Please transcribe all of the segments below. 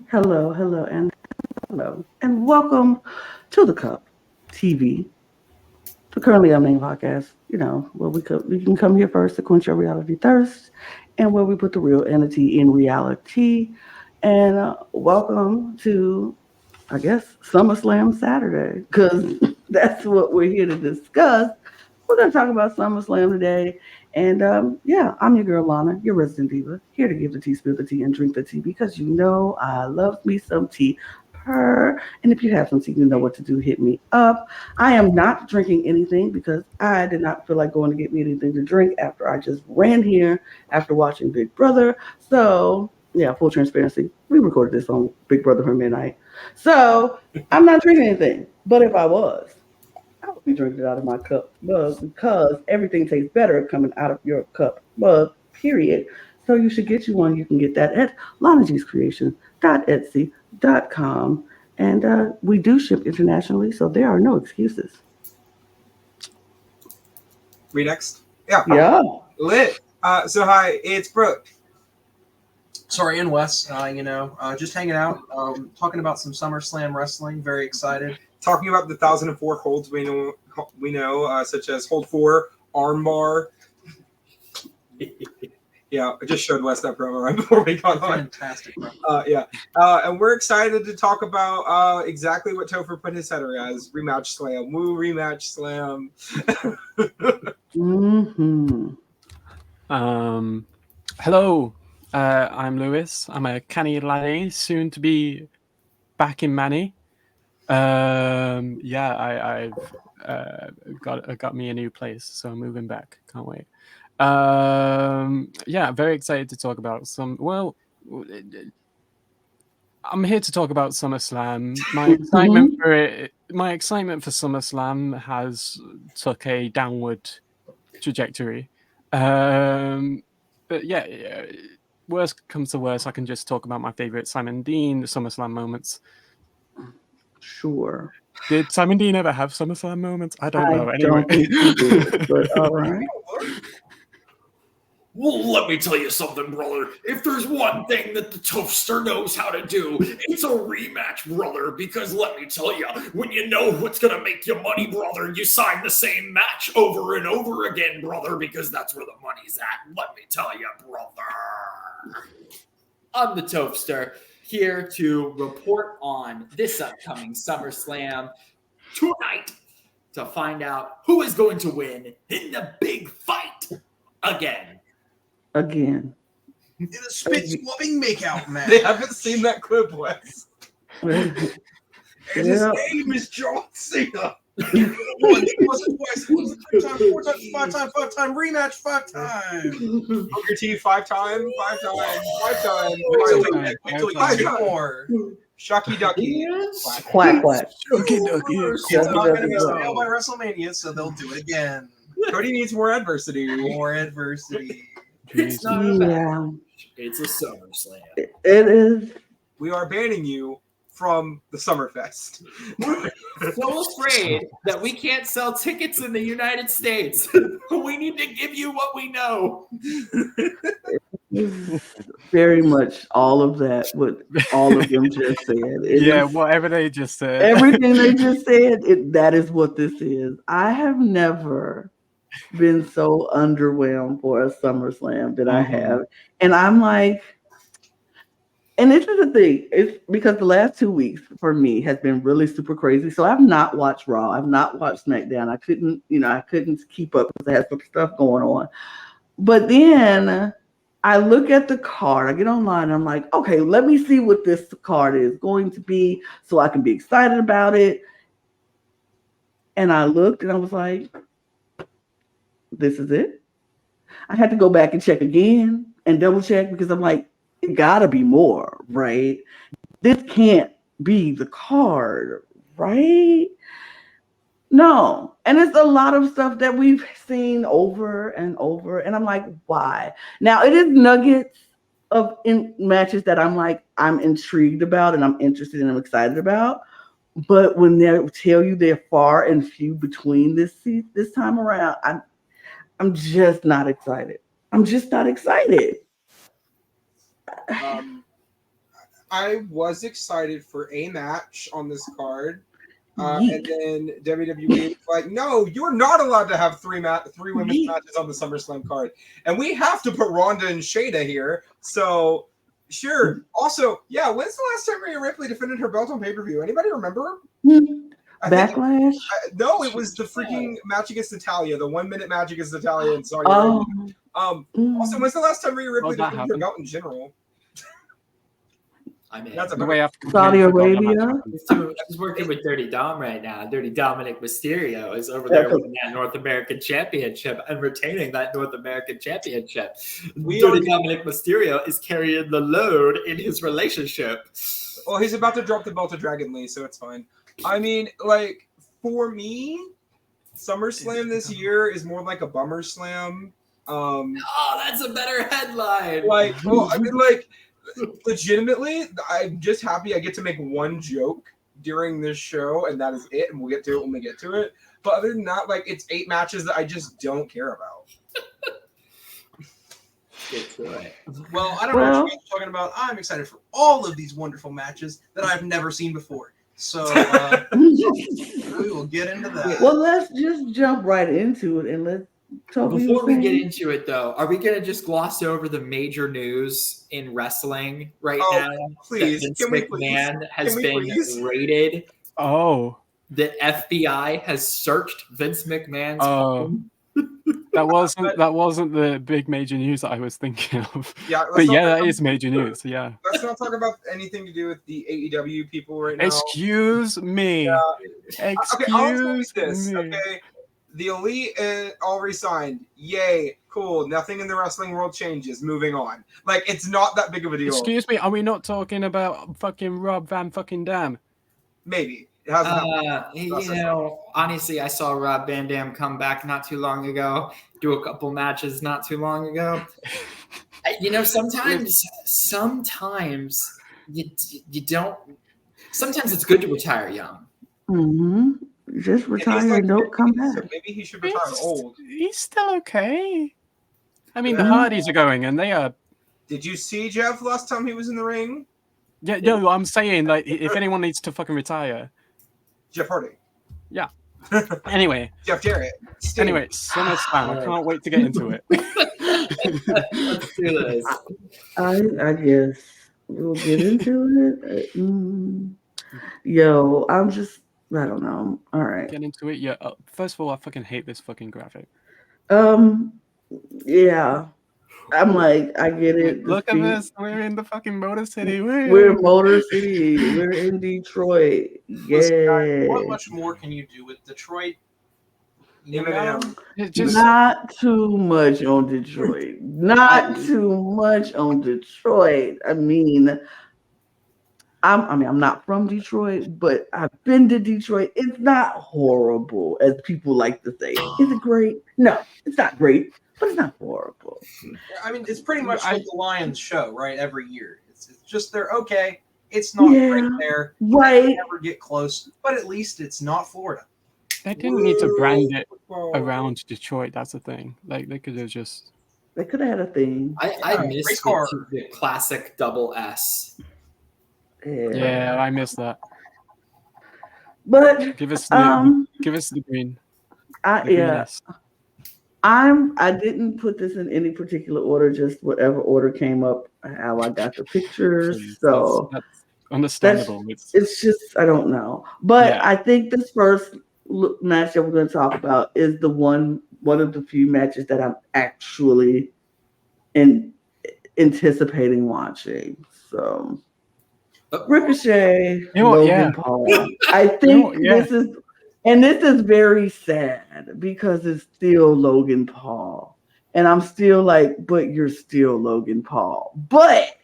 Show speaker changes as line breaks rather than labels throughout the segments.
Hello, hello, and welcome to the Cup TV, the Currently Unnamed Podcast. Where we can come here first to quench your reality thirst, and where we put the real entity in reality. And welcome to, I guess, SummerSlam Saturday, because that's what we're here to discuss. We're going to talk about SummerSlam today. And yeah, I'm your girl Lana, your resident diva, here to give the tea, spill the tea, and drink the tea because you know I love me some tea. Purr. And if you have some tea, you know what to do. Hit me up. I am not drinking anything because I did not feel like going to get me anything to drink after I just ran here after watching Big Brother. So yeah, full transparency. We recorded this on Big Brother for midnight. So I'm not drinking anything. But if I was, I would be drinking it out of my cup mug because everything tastes better coming out of your cup mug, period. So you should get you one. You can get that at lonagyscreation.etsy.com. And we do ship internationally, so there are no excuses.
Me next? Yeah.
Yeah.
Lit. So hi, it's Brooke.
Sorry, and Wes, just hanging out, talking about some SummerSlam wrestling. Very excited.
Talking about the 1004 holds we know, such as hold 4, armbar. Yeah, I just showed Wes that promo right before we got on.
Fantastic, bro.
And we're excited to talk about exactly what Topher put his header as. Rematch slam. Woo, rematch slam.
Hello, I'm Lewis. I'm a canny laddie, soon to be back in Manny. I've got me a new place, so I'm moving back. Can't wait. Very excited to talk about some. Well, I'm here to talk about SummerSlam. My excitement for SummerSlam has took a downward trajectory. But yeah, worst comes to worst, I can just talk about my favorite Simon Dean SummerSlam moments.
Sure.
Did Simon Dean ever have SummerSlam moments? I don't know. Anyway.
Don't think he did, but all right.
Well, let me tell you something, brother. If there's one thing that the Toaster knows how to do, it's a rematch, brother. Because let me tell you, when you know what's going to make you money, brother, you sign the same match over and over again, brother, because that's where the money's at. Let me tell you, brother.
I'm the Toaster, here to report on this upcoming SummerSlam tonight to find out who is going to win in the big fight again.
Again.
In a spit-swabbing makeout match.
They haven't seen that clip, Wes.
And his name is John Cena. It wasn't twice. It was 3 times, 4 times, 5 times, 5 time rematch, 5 times.
Booker T 5 times, 5 times, 5 times.
Wait till you get 2 more.
Shucky Ducky.
Quack, quack.
Shucky Ducky. It's not going to be stale by WrestleMania, so they'll do it again.
Cody needs more adversity.
More adversity.
It's not a match. It's a SummerSlam.
It is.
We are banning you from the Summerfest.
So afraid that we can't sell tickets in the United States. We need to give you what we know.
Very much all of that, what all of them just said.
Whatever they just said.
Everything they just said, that is what this is. I have never been so underwhelmed for a SummerSlam that I have. And I'm like, and this is the thing, it's because the last 2 weeks for me has been really super crazy. So I've not watched Raw. I've not watched SmackDown. I couldn't keep up because I had some stuff going on. But then I look at the card, I get online, and I'm like, okay, let me see what this card is going to be so I can be excited about it. And I looked and I was like, this is it. I had to go back and check again and double check because I'm like, it gotta be more, right? This can't be the card, right? No. And it's a lot of stuff that we've seen over and over. And I'm like, why? Now it is nuggets of matches that I'm like, I'm intrigued about and I'm interested and I'm excited about. But when they tell you they're far and few between this time around, I'm just not excited. I'm just not excited.
I was excited for a match on this card.
Yeet.
And then WWE was like, no, you're not allowed to have three women's matches on the SummerSlam card. And we have to put Ronda and Shayna here. So, sure. Also, yeah, when's the last time Rhea Ripley defended her belt on pay-per-view? Anybody remember?
Backlash?
No, it was the freaking match against Natalya, the 1 minute match against Natalya and Saudi
Oh.
Arabia. Also, when's the last time Rhea Ripley defended her
happened.
belt in general?
I mean,
That's
The way I've
Saudi
completely forgotten
Arabia?
that match.
he's working with Dirty Dom right now. Dirty Dominic Mysterio is over there winning that North American Championship and retaining that North American Championship. Dirty Dominic Mysterio is carrying the load in his relationship.
Well, he's about to drop the belt to Dragon Lee, so it's fine. I mean, like, for me, SummerSlam this year is more like a bummer slam.
Oh, that's a better headline.
Like, well, I mean, like, legitimately, I'm just happy I get to make one joke during this show, and that is it, and we'll get to it when we get to it. But other than that, like, it's 8 matches that I just don't care about.
Get to it.
Well, I don't know what you guys are talking about. I'm excited for all of these wonderful matches that I've never seen before. So we will get into that.
Well, let's just jump right into it and let's talk.
Before we get into it, though, are we going to just gloss over the major news in wrestling right now?
Please,
that Vince
can we
McMahon has
Can we
been
please?
raided.
Oh,
The FBI has searched Vince McMahon's home.
that wasn't the big major news that I was thinking of.
Yeah,
But yeah, that is major news. Yeah.
Let's not talk about anything to do with the AEW people right now.
Excuse me.
Yeah. Okay, I'll tell you
Excuse
this.
me.
Okay, the Elite all resigned. Yay, cool. Nothing in the wrestling world changes. Moving on. Like, it's not that big of a deal.
Excuse me. Are we not talking about fucking Rob Van fucking Dam?
Maybe it hasn't happened.
You know, honestly, I saw Rob Van Dam come back not too long ago, do a couple matches not too long ago. You know, sometimes you don't. Sometimes it's good to retire young.
Just retire
like
and don't come
50,
back.
so maybe he should retire old.
He's still okay. I mean, the Hardys are going, and they are.
Did you see Jeff last time he was in the ring?
Yeah, no, I'm saying, like, if anyone needs to fucking retire.
Jeff Hardy.
Yeah. Anyway.
Jeff Jarrett. Sting.
Anyway, SummerSlam. I can't wait to get into it.
Let's do this.
I guess we'll get into it. Yo, I don't know. All right.
Get into it. Yeah. First of all, I fucking hate this fucking graphic.
Yeah. I'm like, I get it.
Look at this. We're in the fucking Motor City.
We're in Motor City. We're in Detroit.
Listen,
Yeah.
guys, what much more can you do with Detroit? You know?
It's just
Not too much on Detroit. Not too much on Detroit. I mean, I'm not from Detroit, but I've been to Detroit. It's not horrible, as people like to say. Is it great? No, it's not great, but it's not horrible.
I mean, it's pretty much like the Lions show, right? Every year. It's just they're okay. It's not great there.
Right.
They never get close, but at least it's not Florida.
they didn't need to brand it around Detroit. That's the thing. Like they could have just.
They could have had a thing.
I missed the classic double S.
Yeah, I missed that.
But
Give us the green. The green
yeah.
S.
I didn't put this in any particular order, just whatever order came up, how I got the pictures.
Please,
So
that's understandable.
it's just, I don't know. But
Yeah.
I think this first match that we're going to talk about is the one of the few matches that I'm actually anticipating watching. So Ricochet, Logan Paul. I think this is very sad because it's still Logan Paul. And I'm still like, but you're still Logan Paul. But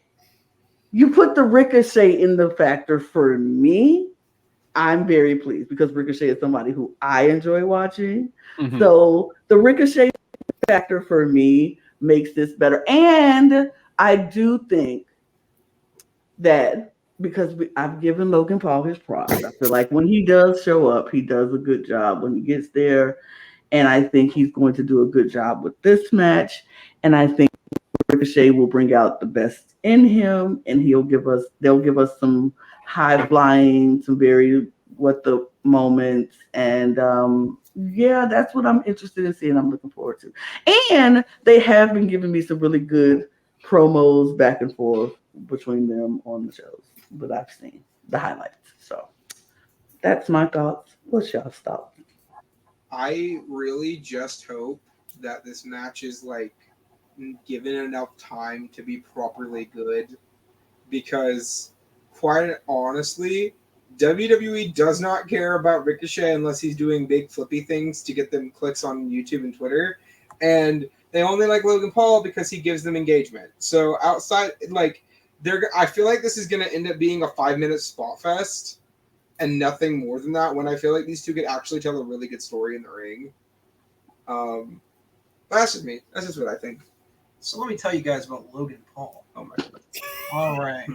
you put the Ricochet in the factor for me. I'm very pleased because Ricochet is somebody who I enjoy watching.
Mm-hmm.
So the Ricochet factor for me makes this better. And I do think that because I've given Logan Paul his props. I feel like when he does show up, he does a good job when he gets there. And I think he's going to do a good job with this match. And I think Ricochet will bring out the best in him, and they'll give us some high flying, some very what the moments, and yeah, that's what I'm interested in seeing. I'm looking forward to, and they have been giving me some really good promos back and forth between them on the shows that I've seen, the highlights. So that's my thoughts. What's y'all's thoughts?
I really just hope that this match is like given enough time to be properly good, because quite honestly, WWE does not care about Ricochet unless he's doing big flippy things to get them clicks on YouTube and Twitter, and they only like Logan Paul because he gives them engagement. So outside, like, I feel like this is going to end up being a 5-minute spot fest and nothing more than that, when I feel like these two could actually tell a really good story in the ring. But that's just me. That's just what I think.
So let me tell you guys about Logan Paul.
Oh my god.
All right.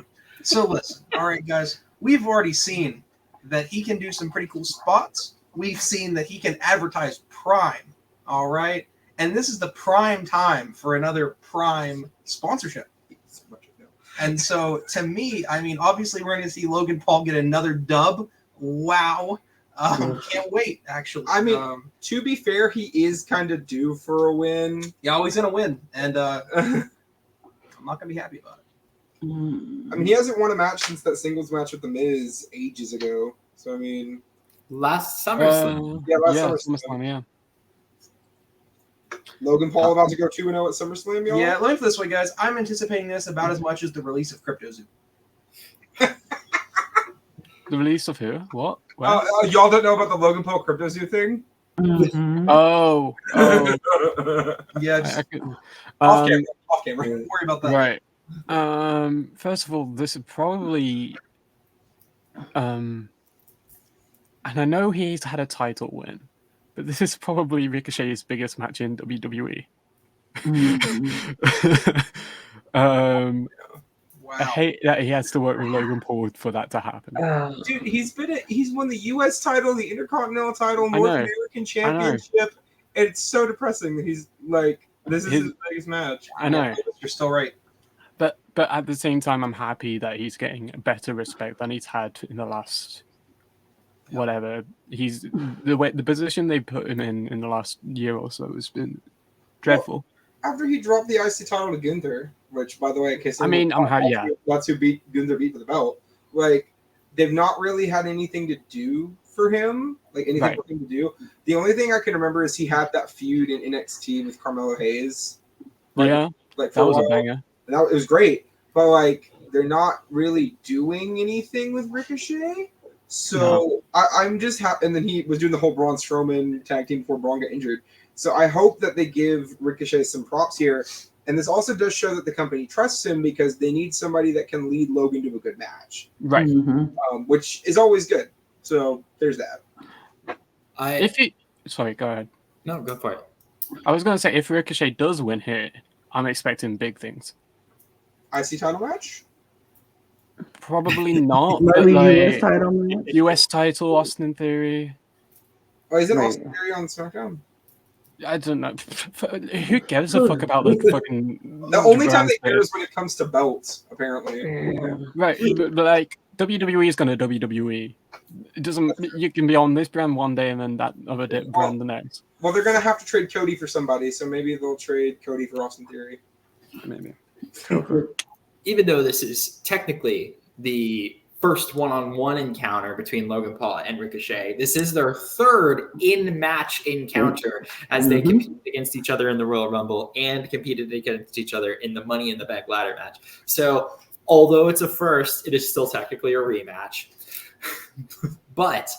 So listen. All right, guys. We've already seen that he can do some pretty cool spots. We've seen that he can advertise Prime. All right. And this is the prime time for another Prime sponsorship. And so, to me, I mean, obviously, we're going to see Logan Paul get another dub. Wow. Can't wait, actually.
I mean, to be fair, he is kind of due for a win.
He always going to win. And I'm not going to be happy about it.
I mean, he hasn't won a match since that singles match with The Miz ages ago. So, I mean...
Last SummerSlam.
SummerSlam, yeah.
Logan Paul about to go 2-0 at SummerSlam, y'all?
Yeah, let me put it this way, guys. I'm anticipating this about as much as the release of CryptoZoo.
The release of who? What? Where?
Y'all don't know about the Logan Paul CryptoZoo thing?
Mm-hmm.
Oh.
Yeah, just
Off camera.
don't worry about that.
Right. First of all, this is probably and I know he's had a title win, but this is probably Ricochet's biggest match in WWE.
Wow.
I hate that he has to work with Logan Paul for that to happen.
Dude, he's won the U.S. title, the Intercontinental title, North American Championship. It's so depressing that he's like, this is his biggest match.
I know.
You're still right.
But at the same time, I'm happy that he's getting better respect than he's had in the last whatever. He's the position they put him in the last year or so has been dreadful.
Well, after he dropped the IC title to Gunther, which, by the way, in case that's who Gunther beat for the belt. Like, they've not really had anything to do for him, for him to do. The only thing I can remember is he had that feud in NXT with Carmelo Hayes.
That was a banger.
And it was great, but like, they're not really doing anything with Ricochet. So I'm just happy. And then he was doing the whole Braun Strowman tag team before Braun got injured. So I hope that they give Ricochet some props here. And this also does show that the company trusts him, because they need somebody that can lead Logan to a good match.
Right.
Which is always good. So there's that.
Sorry, go ahead.
No, go for it.
I was going to say, if Ricochet does win here, I'm expecting big things.
IC title match?
Probably not.
Maybe
but
US title match?
US title, Austin Theory.
Oh, is it Austin Theory on SmackDown?
I don't know. Who gives a fuck about the fucking...
The only time they care is when it comes to belts, apparently.
Right, but like, WWE is going to WWE. It doesn't... You can be on this brand one day and then that other brand the next.
Well, they're going to have to trade Cody for somebody, so maybe they'll trade Cody for Austin Theory.
Maybe.
Even though this is technically the first one-on-one encounter between Logan Paul and Ricochet, this is their third in-match encounter as they competed against each other in the Royal Rumble and competed against each other in the Money in the Bank ladder match. So, although it's a first, it is still technically a rematch. But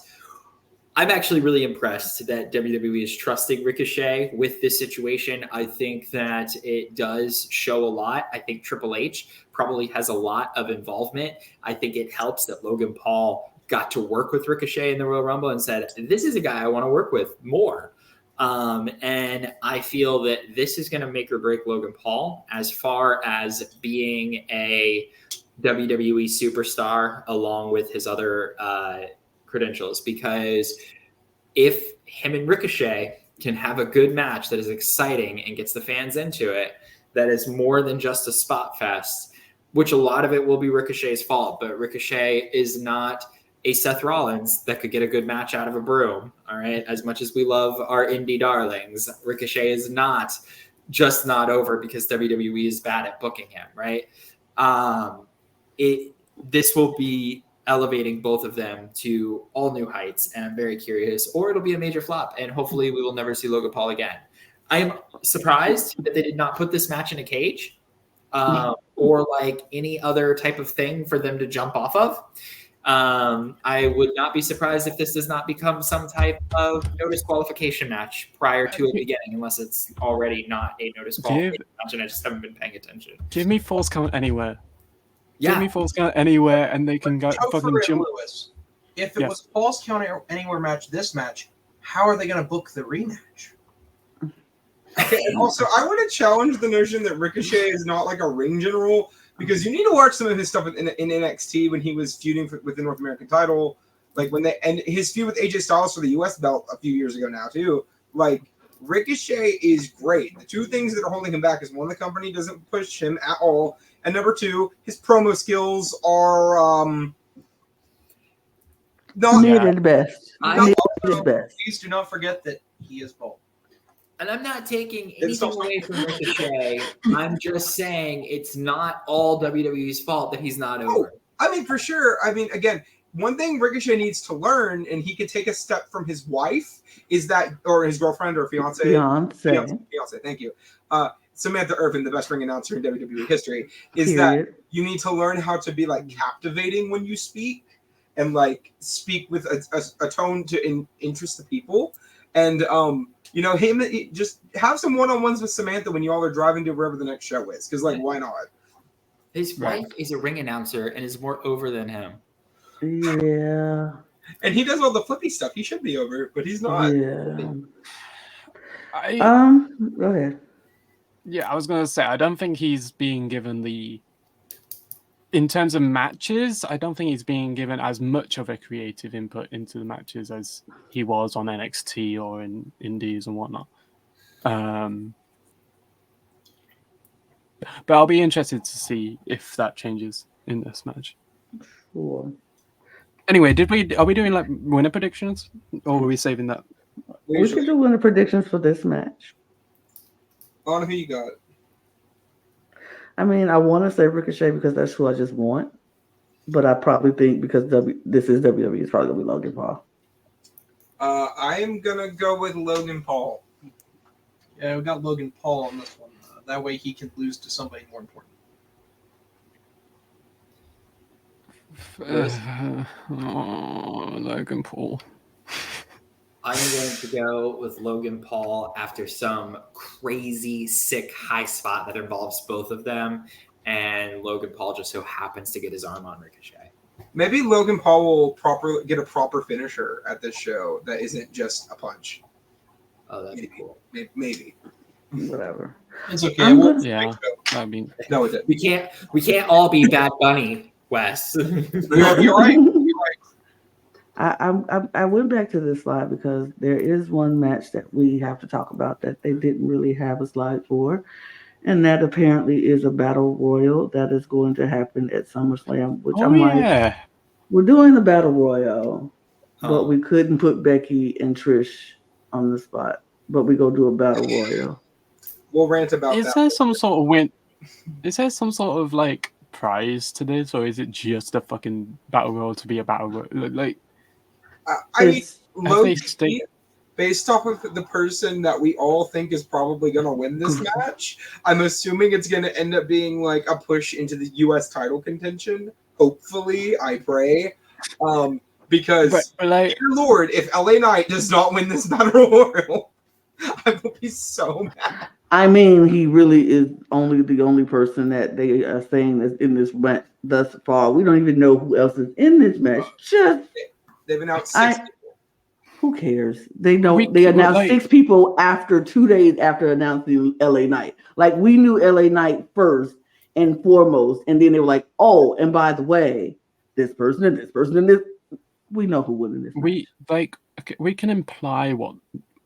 I'm actually really impressed that WWE is trusting Ricochet with this situation. I think that it does show a lot. I think Triple H probably has a lot of involvement. I think it helps that Logan Paul got to work with Ricochet in the Royal Rumble and said, this is a guy I want to work with more. And I feel that this is going to make or break Logan Paul as far as being a WWE superstar along with his other credentials, because if him and Ricochet can have a good match that is exciting and gets the fans into it, that is more than just a spot fest, which a lot of it will be Ricochet's fault, but Ricochet is not a Seth Rollins that could get a good match out of a broom. All right. As much as we love our indie darlings, Ricochet is not just not over because WWE is bad at booking him. Right. This will be elevating both of them to all new heights. And I'm very curious, or it'll be a major flop. And hopefully we will never see Logan Paul again. I am surprised that they did not put this match in a cage or like any other type of thing for them to jump off of. I would not be surprised if this does not become some type of no disqualification match prior to it beginning, unless it's already not a no disqualification match and I just haven't been paying attention.
Give me Falls Count Anywhere.
Yeah.
Give me Falls Count Anywhere and they can go fucking jump.
Lewis, if it was Falls Count Anywhere match, this match, how are they going to book the rematch?
Okay, and also, I want to challenge the notion that Ricochet is not like a ring general, because you need to watch some of his stuff in NXT when he was feuding with the North American title, like and his feud with AJ Styles for the US belt a few years ago now too. Like, Ricochet is great. The two things that are holding him back is one, the company doesn't push him at all, and number two, his promo skills are not
needed best.
Please do not forget that he is bold.
And I'm not taking anything away from Ricochet. I'm just saying it's not all WWE's fault that he's not over.
I mean, for sure. I mean, again, one thing Ricochet needs to learn, and he could take a step from his wife, is that, or his girlfriend or fiance. Fiance, thank you. Samantha Irvin, the best ring announcer in WWE history, is that you need to learn how to be like captivating when you speak, and like speak with a tone to interest the people. And you know, just have some one-on-ones with Samantha when you all are driving to wherever the next show is, because like, why not?
His wife is a ring announcer and is more over than him.
Yeah.
And he does all the flippy stuff. He should be over, but he's not.
Yeah. Go ahead.
Yeah, I was gonna say I don't think he's being given in terms of matches, I don't think he's being given as much of a creative input into the matches as he was on NXT or in Indies and whatnot. But I'll be interested to see if that changes in this match.
Sure.
Anyway, are we doing like winner predictions, or are we saving that?
We should do winner predictions for this match.
On who you got?
I mean, I want to say Ricochet because that's who I just want, but I probably think because this is WWE, it's probably gonna be Logan Paul.
I am gonna go with Logan Paul.
Yeah, we got Logan Paul on this one. That way he can lose to somebody more important.
Logan Paul.
I'm going to go with Logan Paul after some crazy, sick high spot that involves both of them, and Logan Paul just so happens to get his arm on Ricochet.
Maybe Logan Paul will get a proper finisher at this show that isn't just a punch.
Oh, that'd be cool.
Maybe.
Whatever.
It's okay.
Yeah, I mean,
no, it didn't.
We can't all be Bad Bunny, Wes.
You're right.
I went back to this slide because there is one match that we have to talk about that they didn't really have a slide for, and that apparently is a battle royal that is going to happen at SummerSlam. Which like, we're doing the battle royal, but we couldn't put Becky and Trish on the spot. But we go do a battle royal.
We'll rant about that.
Is there some sort of win? Is there some sort of like prize to this, or is it just a fucking battle royal to be a battle royal? Like.
I mean, low-key, based off of the person that we all think is probably going to win this match, I'm assuming it's going to end up being like a push into the U.S. title contention. Hopefully, I pray. Because, dear Lord, if LA Knight does not win this battle royal, I will be so mad.
I mean, he really is the only person that they are saying is in this match thus far. We don't even know who else is in this match.
They've announced 6 people.
Who cares? They don't. They announced 6 people after 2 days after announcing LA Knight. Like, we knew LA Knight first and foremost, and then they were like, "Oh, and by the way, this person and this person and this." We know who won in this.
We can imply what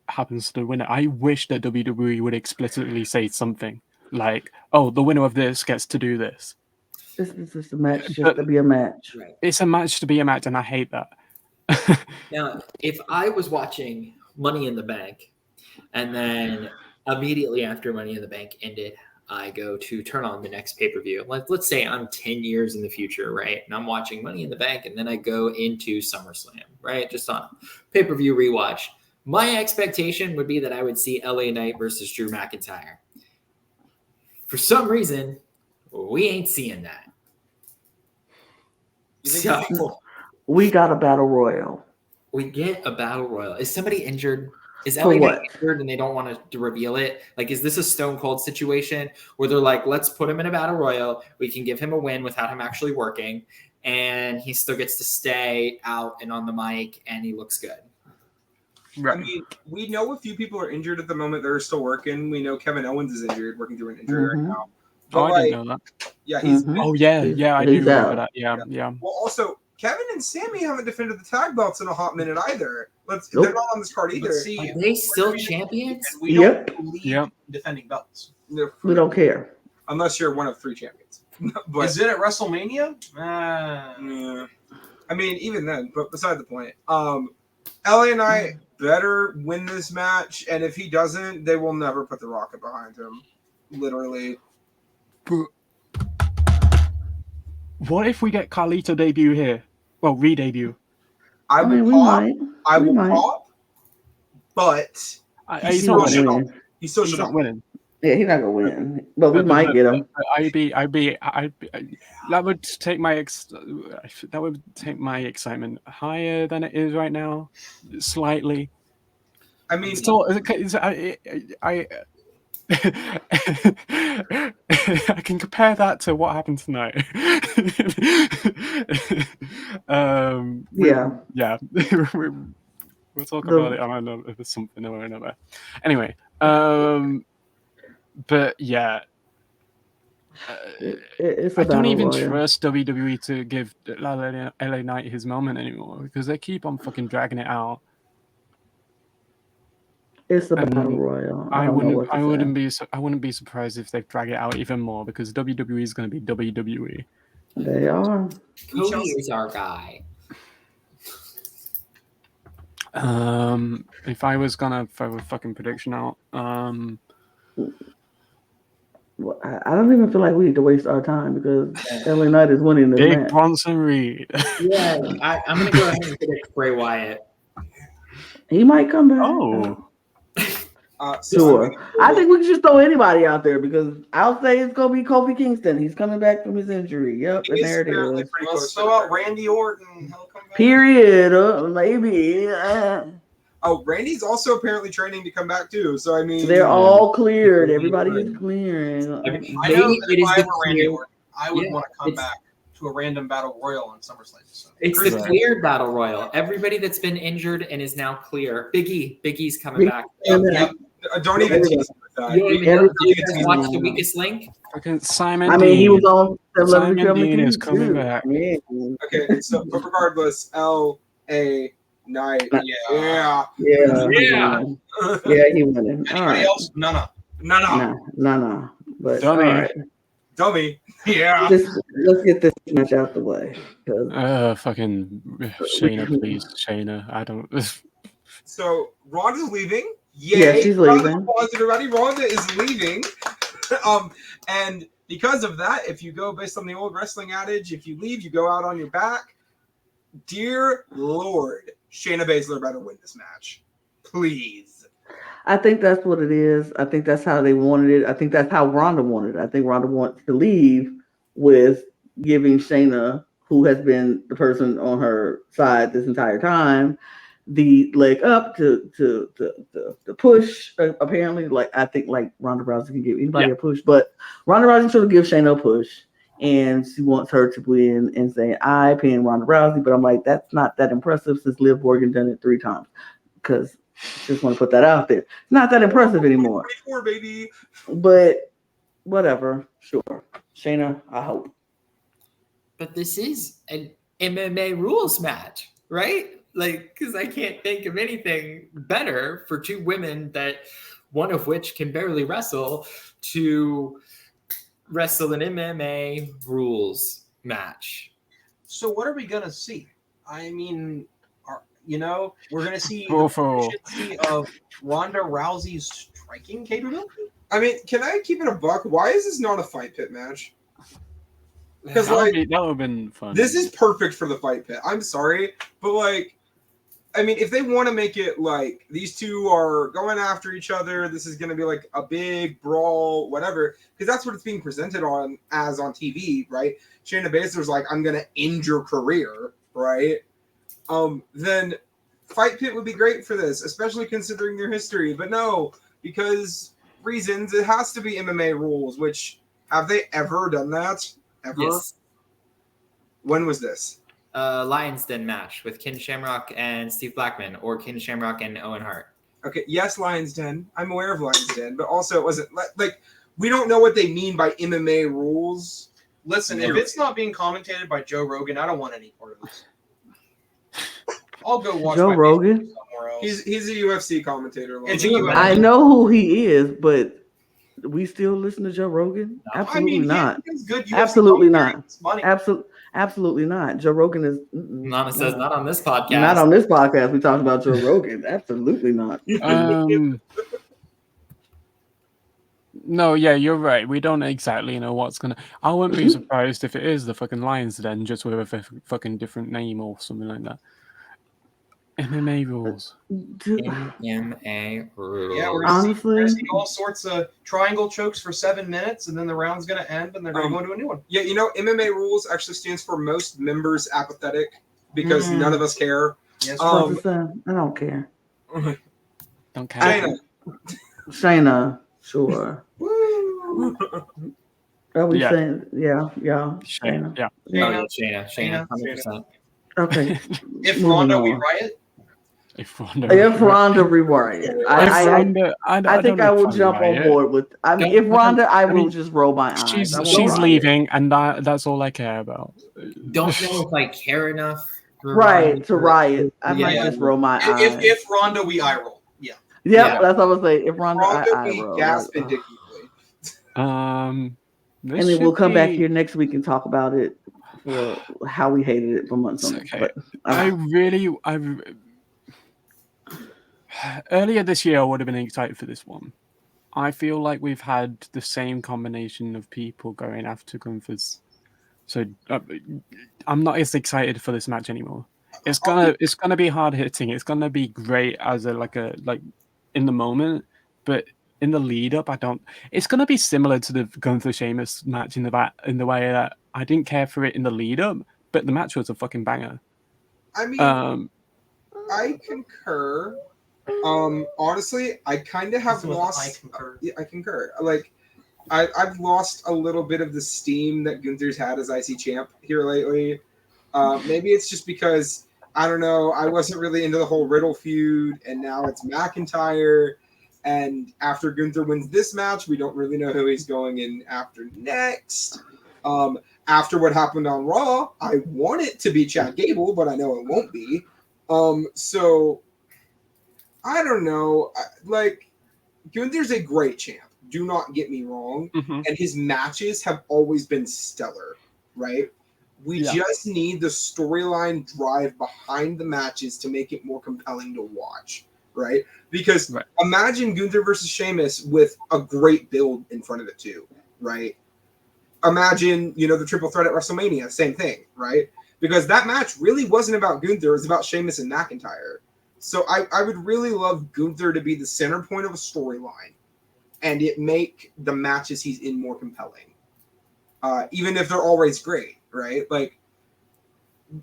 happens to the winner. I wish that WWE would explicitly say something. like, oh, the winner of this gets to do this.
This is just a match, just to be a match.
Right.
It's a match to be a match, and I hate that.
Now, if I was watching Money in the Bank, and then immediately after Money in the Bank ended, I go to turn on the next pay-per-view. Let's say I'm 10 years in the future, right? And I'm watching Money in the Bank, and then I go into SummerSlam, right? Just on pay-per-view rewatch. My expectation would be that I would see LA Knight versus Drew McIntyre. For some reason, we ain't seeing that. So
We got a battle royal.
we get a battle royal. Is somebody injured? Is
For
LA
what?
Knight injured and they don't want to reveal it? Like, is this a Stone Cold situation where they're like, let's put him in a battle royal. We can give him a win without him actually working, and he still gets to stay out and on the mic, and he looks good.
I mean, we know a few people are injured at the moment. They're still working. We know Kevin Owens is injured, working through an injury right now. But
Oh, I didn't know that.
yeah, he's.
Oh yeah, I do
He's
remember
out.
that. Yeah.
Well, also, Kevin and Sammy haven't defended the tag belts in a hot minute either.
Nope.
They're not on this card either.
But see,
Are they still champions?
and we
Yep.
don't believe
Yep.
in defending belts.
We don't care.
Unless you're one of 3 champions. But
Is it at WrestleMania?
yeah. I mean, even then. But beside the point, LA Knight better win this match, and if he doesn't, they will never put the rocket behind him. Literally.
What if we get Carlito debut here? Well, re-debut.
I
mean,
will
we
pop.
might.
I
We
will
might.
pop. But
He's
He
not
will
winning.
win. he still
He's
should
not
not.
winning.
Yeah, he's not gonna win, but we might get him.
That would take my excitement higher than it is right now, slightly.
I mean,
Still, I can compare that to what happened tonight.
Yeah.
We'll talk about it on another something or another. Anyway, but yeah.
It's a
I don't
battle
even
royal.
trust WWE to give LA Knight his moment anymore because they keep on fucking dragging it out.
It's a
And
battle royal.
I
don't know
wouldn't.
what to
I
say.
wouldn't be surprised if they drag it out even more because WWE is going to be WWE.
They are.
Cody is our guy.
If I was gonna throw a fucking prediction out,
Well, I don't even feel like we need to waste our time because LA Knight is winning this
Big
match.
Bronson Reed.
Yeah, I'm going to go ahead and predict Bray Wyatt.
He might come back.
Oh,
Sure. I think we can just throw anybody out there because I'll say it's gonna be Kofi Kingston. He's coming back from his injury. Yep, and there it is.
Let's throw out Randy Orton. He'll come back.
Period. Maybe.
Oh, Randy's also apparently training to come back too. So I mean,
They're all cleared. Everybody is clearing.
I know
Maybe
that
it
if
is
I
the
were Randy
clear-
Orton, I would
Yeah,
want to come
it's-
back to a random battle royal on SummerSlam. So.
It's the
Right.
cleared battle royal. Everybody that's been injured and is now clear. Big E's coming
Big-
back.
Yep. Don't even tease me with that.
You don't even know. Did you guys watch The Weakest Link?
fucking Simon.
I mean, he
Dean.
was on
Simon
Celebrity
Dean is
Comedy
coming
too.
back.
Yeah.
Okay, so but regardless, LA Knight. Yeah.
Yeah.
Yeah.
Yeah, he winning. All
Anybody
right.
else? No.
No. But
Dummy.
all right.
Dummy. Yeah.
Let's get this match out the way. 'Cause
Fucking Shayna, please, Shayna. I don't.
So Ronda's leaving. Yay.
Yeah, she's
Round of
leaving.
applause, everybody. Ronda is leaving. And because of that, if you go based on the old wrestling adage, if you leave, you go out on your back. Dear Lord, Shayna Baszler better win this match. Please.
I think that's what it is. I think that's how they wanted it. I think that's how Ronda wanted it. I think Ronda wants to leave with giving Shayna, who has been the person on her side this entire time, the leg up to push. Apparently, I think Ronda Rousey can give anybody a push, but Ronda Rousey should give Shayna a push, and she wants her to win and say, "I pin Ronda Rousey," but I'm like, that's not that impressive since Liv Morgan done it 3 times. Because just want to put that out there. It's not that impressive anymore.
24, baby.
But whatever, sure. Shayna, I hope.
But this is an MMA rules match, right? Like, because I can't think of anything better for 2 women that one of which can barely wrestle, to wrestle an MMA rules match.
So what are we gonna see? I mean, we're gonna see the
Awful.
efficiency of Ronda Rousey's striking capability.
I mean, can I keep it a buck? Why is this not a fight pit match? Because
That
like
would have been fun.
this is perfect for the fight pit. I'm sorry, but like, I mean, if they want to make it like these two are going after each other, this is going to be like a big brawl, whatever, because that's what it's being presented on TV, right? Shayna Baszler's like, I'm going to end your career, right? Then fight pit would be great for this, especially considering their history. But no, because reasons, it has to be MMA rules. Which have they ever done that? Ever?
Yes.
When was this?
Lions Den match with Ken Shamrock and Steve Blackman, or Ken Shamrock and Owen Hart.
Okay, yes, Lions Den. I'm aware of Lions Den, but also it wasn't like we don't know what they mean by MMA rules.
Listen, if it's not being commentated by Joe Rogan, I don't want any part of this. I'll go watch
Joe
my
Rogan?
Facebook somewhere else.
He's a UFC commentator.
It's a UFC.
I know who he is, but we still listen to Joe Rogan? Absolutely not.
He's good UFC
Absolutely
commentary.
not.
It's money.
Absolutely not. Joe Rogan is
Nana says not on this podcast.
not on this podcast. We talked about Joe Rogan. Absolutely not.
No, yeah, you're right. We don't exactly know what's gonna. I wouldn't be surprised if it is the fucking Lions Den, just with a fucking different name or something like that. MMA rules.
MMA rules.
Yeah, we're gonna see all sorts of triangle chokes for 7 minutes, and then the round's gonna end, and they're gonna go to a new one.
Yeah, MMA rules actually stands for most members apathetic because none of us care.
Yes,
I don't care.
Don't care.
Shayna, sure. Are we
Yeah.
saying? Yeah.
Shayna. Yeah.
Shayna, 100%.
Okay.
If
Moving
Ronda,
on.
we riot.
If Ronda,
Reward, I think I will jump on board with. If Ronda, I will just roll my eyes.
She's leaving, and that's all I care about.
Don't know if I care enough.
Right to riot. I might just roll my eyes.
If Ronda, we eye roll. Yeah.
Yeah, that's what I was saying. If Ronda, I
we
roll.
gasp indignantly.
And then we'll come back here next week and talk about it for how we hated it for months.
Okay.
But,
earlier this year, I would have been excited for this one. I feel like we've had the same combination of people going after Gunther's, so I'm not as excited for this match anymore. It's gonna be hard hitting. It's gonna be great as like in the moment, but in the lead up, I don't. It's gonna be similar to the Gunther Sheamus match in the way that I didn't care for it in the lead up, but the match was a fucking banger.
I mean, I concur. Honestly, I kind of have lost.
I concur.
Yeah, I concur. Like, I've lost a little bit of the steam that Gunther's had as IC champ here lately. Maybe it's just because I don't know. I wasn't really into the whole Riddle feud, and now it's McIntyre. And after Gunther wins this match, we don't really know who he's going in after next. After what happened on Raw, I want it to be Chad Gable, but I know it won't be. So I don't know. Like, Gunther's a great champ. Do not get me wrong. And his matches have always been stellar, right? We just need the storyline drive behind the matches to make it more compelling to watch, right? Because imagine Gunther versus Sheamus with a great build in front of it too, right? Imagine, the triple threat at WrestleMania, same thing, right? Because that match really wasn't about Gunther, it was about Sheamus and McIntyre. So I would really love Gunther to be the center point of a storyline and it make the matches he's in more compelling. Even if they're always great, right? Like,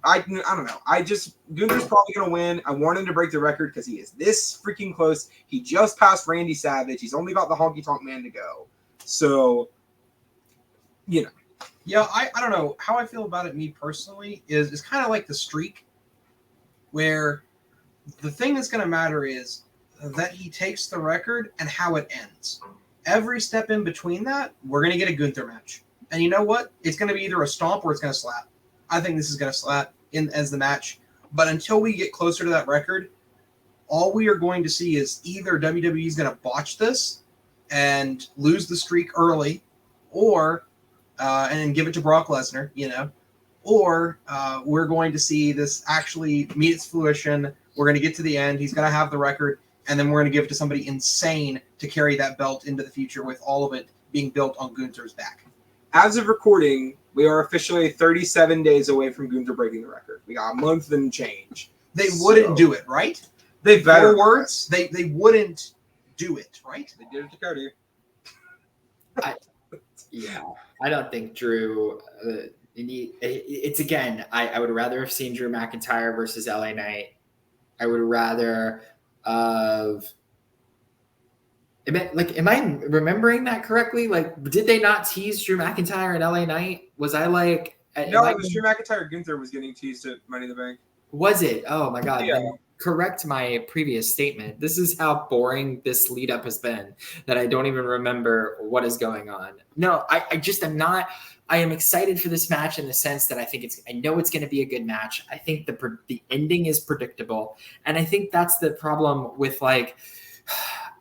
I don't know. Gunther's probably going to win. I want him to break the record because he is this freaking close. He just passed Randy Savage. He's only got the Honky Tonk Man to go. So,
Yeah, I don't know. How I feel about it, me personally, is kind of like the streak where the thing that's going to matter is that he takes the record and how it ends. Every step in between that, we're going to get a Gunther match. And you know what? It's going to be either a stomp or it's going to slap. I think this is going to slap in as the match. But until we get closer to that record, all we are going to see is either WWE is going to botch this and lose the streak early, or and then give it to Brock Lesnar, or we're going to see this actually meet its fruition. We're going to get to the end. He's going to have the record, and then we're going to give it to somebody insane to carry that belt into the future, with all of it being built on Gunther's back.
As of recording, we are officially 37 days away from Gunther breaking the record. We got a month and change.
They wouldn't do it, right?
They better.
4 words. They wouldn't do it, right?
They did it to Cody.
Yeah, I don't think Drew. It's again. I would rather have seen Drew McIntyre versus LA Knight. I would rather of. Am I remembering that correctly? Like, did they not tease Drew McIntyre and LA Knight? Was I like?
No, it was Drew McIntyre. Gunther was getting teased at Money in the Bank.
Was it? Oh my God.
Yeah.
Then correct my previous statement. This is how boring this lead up has been, that I don't even remember what is going on. No, I just am not. I am excited for this match in the sense that I know it's going to be a good match. I think the ending is predictable. And I think that's the problem with, like,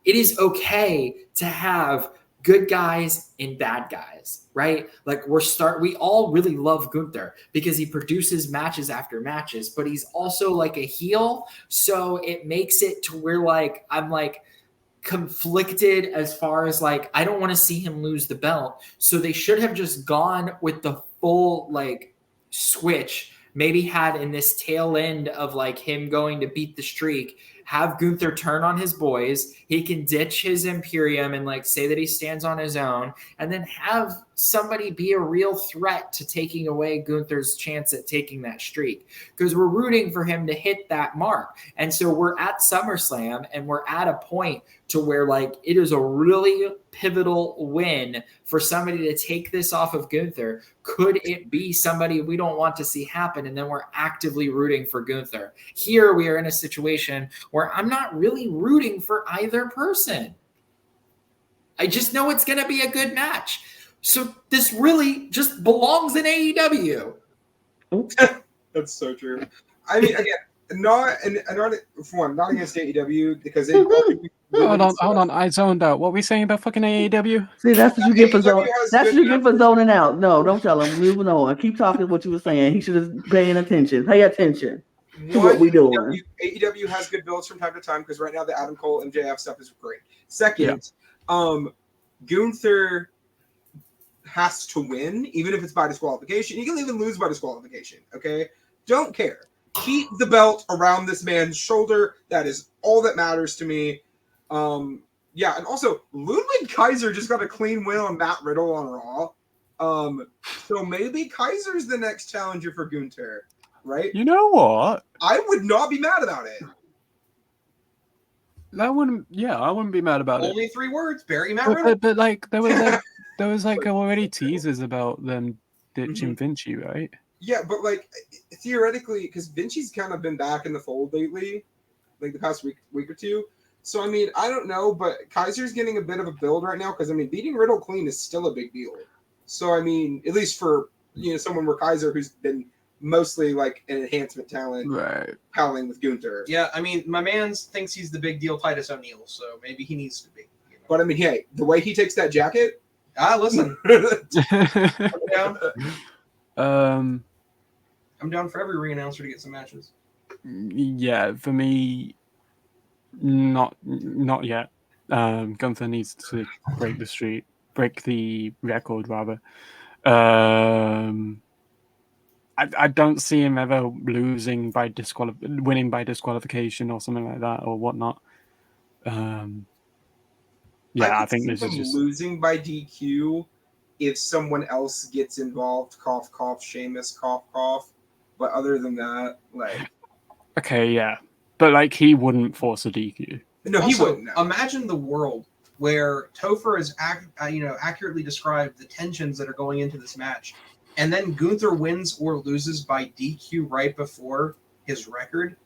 it is okay to have good guys and bad guys, right? Like, we all really love Gunther because he produces matches after matches, but he's also like a heel. So it makes it to where, like, I'm like conflicted as far as, like, I don't want to see him lose the belt. So they should have just gone with the full, like, switch, maybe had in this tail end of, like, him going to beat the streak, have Gunther turn on his boys. He can ditch his Imperium and, like, say that he stands on his own, and then have somebody be a real threat to taking away Gunther's chance at taking that streak, because we're rooting for him to hit that mark. And so we're at SummerSlam, and we're at a point to where, like, it is a really pivotal win for somebody to take this off of Gunther. Could it be somebody we don't want to see happen, and then we're actively rooting for Gunther? Here we are in a situation where I'm not really rooting for either person. I just know it's going to be a good match. So this really just belongs in AEW.
That's so true. I mean, again, not against AEW, because they
Hold on. I zoned out. What were we saying about fucking AEW?
See, that's what you get for zoning.
AEW
That's what you get for zoning out. No, don't tell him. Moving on. Keep talking what you were saying. He should have paying attention. Pay attention to what we doing.
AEW has good builds from time to time, because right now the Adam Cole MJF stuff is great. Second, Gunther has to win, even if it's by disqualification. You can even lose by disqualification. Okay, don't care. Keep the belt around this man's shoulder. That is all that matters to me. Yeah, and also Ludwig Kaiser just got a clean win on Matt Riddle on Raw. So maybe Kaiser's the next challenger for Gunther, right?
You know what?
I would not be mad about it.
I wouldn't be mad about it.
Only 3 words: Barry Matt Riddle.
But like there was already teasers about them ditching Vinci, right?
Yeah, but like theoretically, because Vinci's kind of been back in the fold lately, like the past week or two. So I mean, I don't know, but Kaiser's getting a bit of a build right now, because I mean, beating Riddle clean is still a big deal. So I mean, at least for someone where Kaiser, who's been mostly like an enhancement talent,
Right,
palling with Gunther.
Yeah, I mean, my man thinks he's the big deal Titus O'Neil, so maybe he needs to be.
But I mean, hey, the way he takes that jacket.
Listen. I'm down for every ring announcer to get some matches.
Yeah, for me, not yet. Gunther needs to break the record rather. I don't see him ever winning by disqualification or something like that or whatnot. I think this is just
losing by DQ. If someone else gets involved, cough, cough, Sheamus, cough, cough. But other than that, like...
Okay, yeah. But, like, he wouldn't force a DQ.
No, he wouldn't. No.
Imagine the world where Topher has accurately described the tensions that are going into this match, and then Gunther wins or loses by DQ right before his record.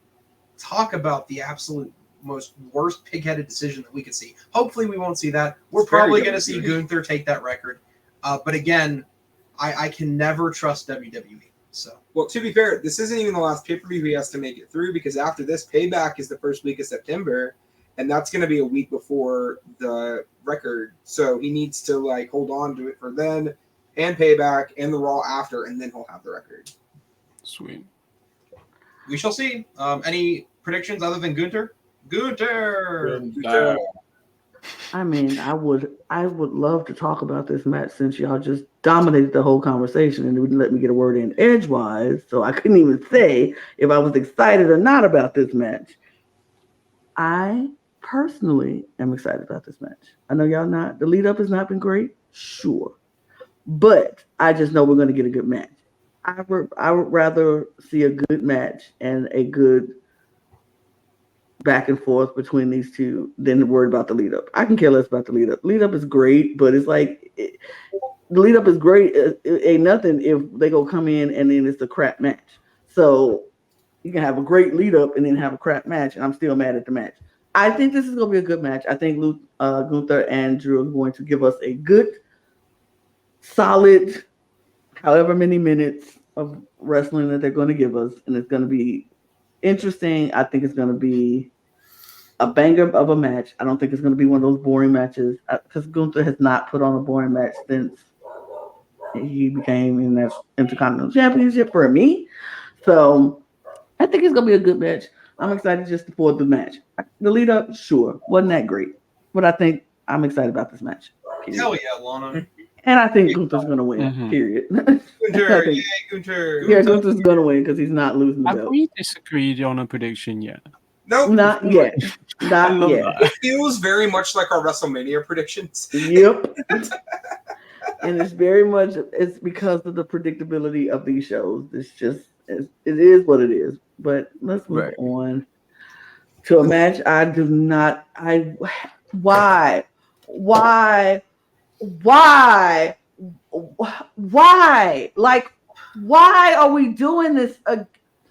Talk about the absolute most worst pig-headed decision that we could see. Hopefully we won't see that. We're probably going to see Gunther take that record. But again, I can never trust WWE. So,
well, to be fair, this isn't even the last pay-per-view he has to make it through, because after this, Payback is the first week of September, and that's going to be a week before the record. So he needs to like hold on to it for then, and Payback, and the Raw after, and then he'll have the record.
Sweet.
we shall see. Any predictions other than Gunther? Gunther!
I mean, I would love to talk about this match since y'all just dominated the whole conversation and wouldn't let me get a word in edgewise, so I couldn't even say if I was excited or not about this match. I personally am excited about this match. I know y'all not. The lead up has not been great, sure, but I just know we're going to get a good match. I would rather see a good match and a good back and forth between these two than worried about the lead up. I can care less about the lead up. Lead up is great, but it's like the lead up is great. It ain't nothing if they go come in and then it's a crap match. So you can have a great lead up and then have a crap match, and I'm still mad at the match. I think this is going to be a good match. I think Gunther and Drew are going to give us a good, solid, however many minutes of wrestling that they're going to give us, and it's going to be interesting. I think it's going to be a banger of a match. I don't think it's going to be one of those boring matches, because Gunther has not put on a boring match since he became in that Intercontinental Championship for me. So I think it's going to be a good match. I'm excited just for the match. The lead up, sure, wasn't that great, but I think I'm excited about this match. Period.
Hell yeah, Lana.
And I think Gunther's going to win, period.
Gunther, yay, Gunther.
Yeah, Gunther's going to win because he's not losing the
Have
belt.
we disagreed on a prediction yet?
Nope.
Not yet. Not yet.
It feels very much like our WrestleMania predictions.
Yep. And it's very much, it's because of the predictability of these shows. It's just, it is what it is. But let's move on to a match why? Like, why are we doing this?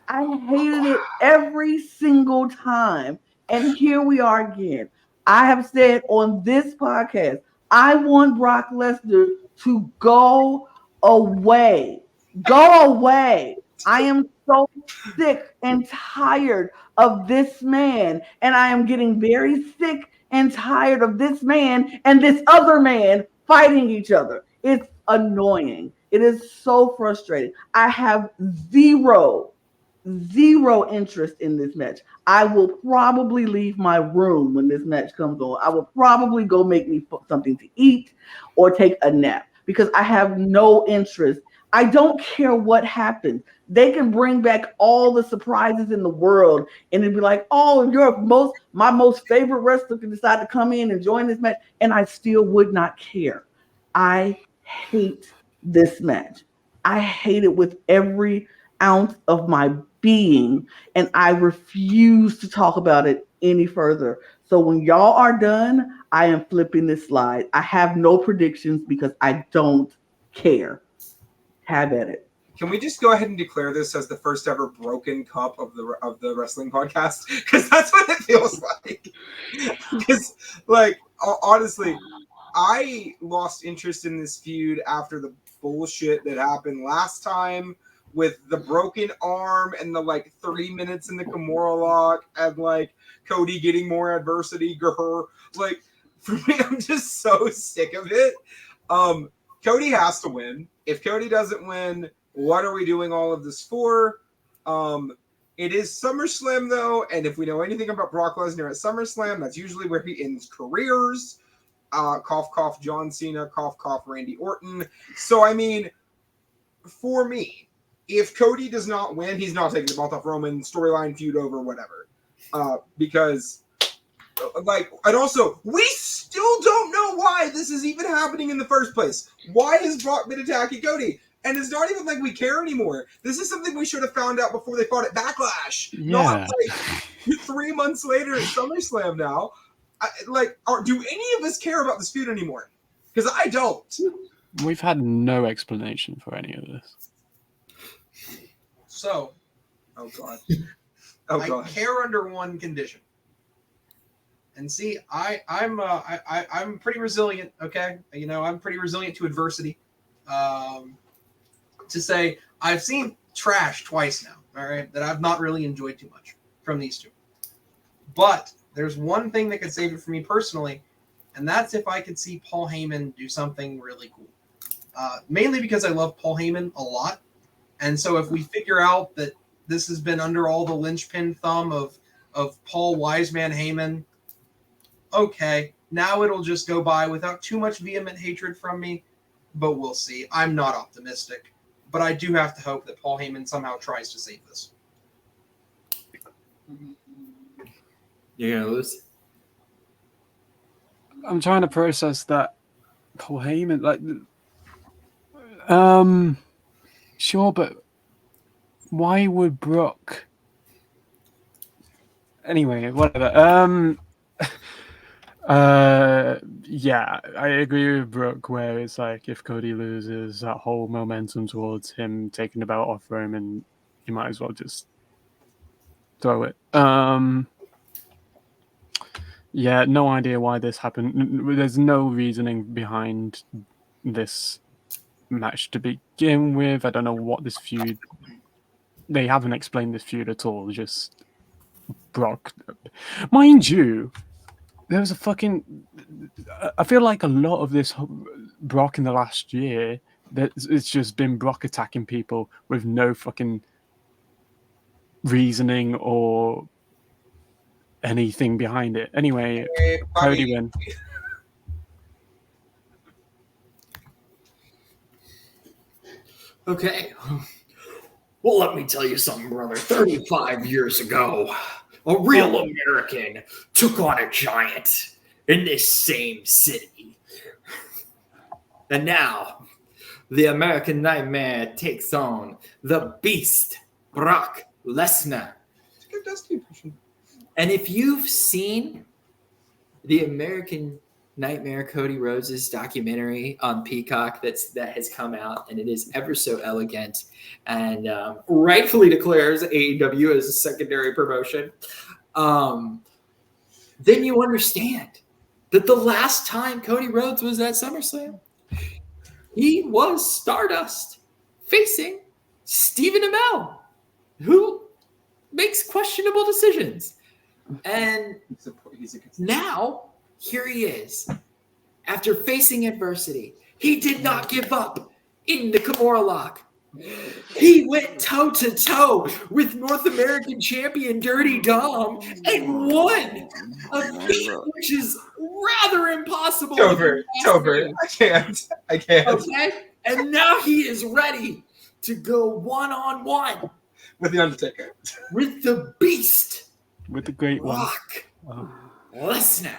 I hated it every single time. And here we are again. I have said on this podcast, I want Brock Lesnar to go away. Go away. I am so sick and tired of this man. And I am getting very sick and tired of this man and this other man fighting each other. It's annoying. It is so frustrating. I have zero interest in this match. I will probably leave my room when this match comes on. I will probably go make me something to eat or take a nap because I have no interest. I don't care what happens. They can bring back all the surprises in the world and it'd be like, oh, my most favorite wrestler can decide to come in and join this match, and I still would not care. I hate this match. I hate it with every ounce of my being, and I refuse to talk about it any further. So when y'all are done, I am flipping this slide. I have no predictions because I don't care. Have at it.
Can we just go ahead and declare this as the first ever broken cup of the wrestling podcast? Because that's what it feels like. Because, like, honestly, I lost interest in this feud after the bullshit that happened last time with the broken arm and the like 3 minutes in the Kimura lock and like Cody getting more adversity. Like, for me, I'm just so sick of it. Cody has to win. If Cody doesn't win, what are we doing all of this for? It is SummerSlam though, and if we know anything about Brock Lesnar at SummerSlam, that's usually where he ends careers. Cough, cough, John Cena, cough, cough, Randy Orton. So, I mean, for me, if Cody does not win, he's not taking the belt off Roman, storyline, feud over, whatever. Because, like, and also, we still don't know why this is even happening in the first place. Why has Brock been attacking Cody? And it's not even like we care anymore. This is something we should have found out before they fought at Backlash.
Yeah.
Not like 3 months later at SummerSlam now. Do any of us care about this feud anymore? Because I don't.
We've had no explanation for any of this.
So,
Oh God.
I care under one condition. And see, I'm pretty resilient. Okay, I'm pretty resilient to adversity. To say I've seen trash twice now, all right, that I've not really enjoyed too much from these two. But there's one thing that could save it for me personally, and that's if I could see Paul Heyman do something really cool. Mainly because I love Paul Heyman a lot. And so if we figure out that this has been under all the linchpin thumb of Paul Wiseman Heyman, okay, now it'll just go by without too much vehement hatred from me, but we'll see. I'm not optimistic, but I do have to hope that Paul Heyman somehow tries to save this.
You're gonna lose.
I'm trying to process that Paul Heyman, like, sure, but why would Brock? Anyway, whatever. Yeah, I agree with Brooke where it's like if Cody loses, that whole momentum towards him taking the belt off Roman, you might as well just throw it. Yeah, no idea why this happened. There's no reasoning behind this match to begin with. I don't know what this feud. They haven't explained this feud at all. Just Brock, mind you. There was a fucking. I feel like a lot of this Brock in the last year, that it's just been Brock attacking people with no fucking reasoning or anything behind it. Anyway, Cody win.
Okay. Well, let me tell you something, brother. 35 years ago, a real American took on a giant in this same city. And now, the American Nightmare takes on the Beast, Brock Lesnar. And if you've seen the American Nightmare Cody Rhodes' documentary on Peacock that has come out, and it is ever so elegant and rightfully declares AEW as a secondary promotion, then you understand that the last time Cody Rhodes was at SummerSlam, he was Stardust facing Stephen Amell, who makes questionable decisions. And now, here he is. After facing adversity, he did not give up in the Kimura lock. He went toe-to-toe with North American champion Dirty Dom and won a feat which is rather impossible.
Tover, I can't.
Okay? And now he is ready to go one-on-one
With The Undertaker.
with the Beast,
With the great one.
Brock Lesnar.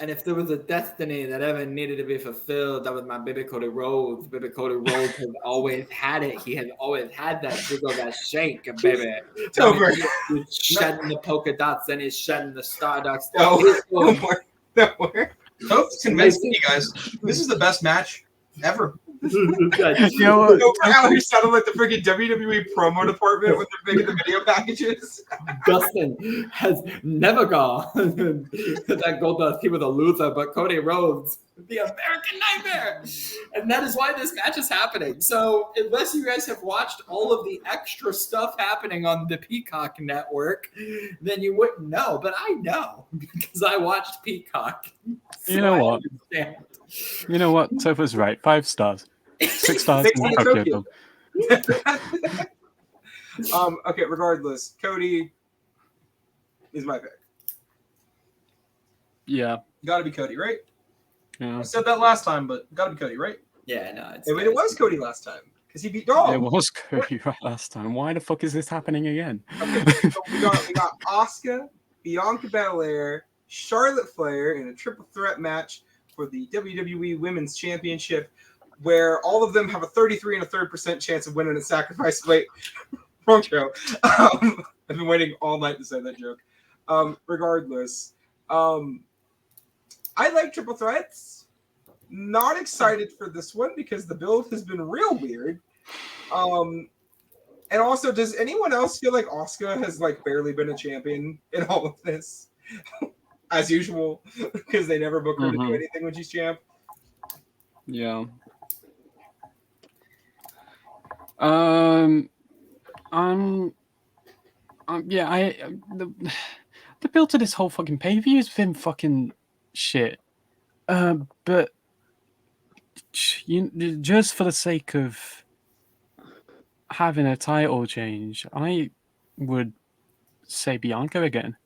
And if there was a destiny that ever needed to be fulfilled, that was my baby Cody Rhodes. Baby Cody Rhodes has always had it. He has always had that jiggle, that shake, baby.
Tover.
He's shedding the polka dots and he's shedding the stardust.
No more.
Hope convinced me, guys. This is the best match ever.
You know what?
How he sounded like the freaking WWE promo department when they're making the video packages.
Dustin has never gone that Goldust. He was a loser, but Cody Rhodes, the American Nightmare. And that is why this match is happening. So unless you guys have watched all of the extra stuff happening on the Peacock network, then you wouldn't know. But I know because I watched Peacock.
You know
I
what?
understand.
You know what? Topher's right. 5 stars. 6 stars
Six
in
in
Tokyo
Tokyo.
Dome.
Okay, regardless, Cody is my pick.
Yeah.
Gotta be Cody, right?
Yeah.
I said that last time, but gotta be Cody, right?
Yeah, no. It's
I mean, it was Cody last time because he beat Dom.
It was Cody right last time. Why the fuck is this happening again?
Okay, so we got Asuka, Bianca Belair, Charlotte Flair in a triple threat match for the WWE Women's Championship, where all of them have a 33 1/3% chance of winning a sacrifice. Wait, wrong show. I've been waiting all night to say that joke. Regardless, I like triple threats. Not excited for this one because the build has been real weird. And also, does anyone else feel like Asuka has like barely been a champion in all of this? As usual, because they never book her to do anything when she's champ.
Yeah. The build to this whole fucking pay-per-view has been fucking shit. But just for the sake of having a title change, I would say Bianca again.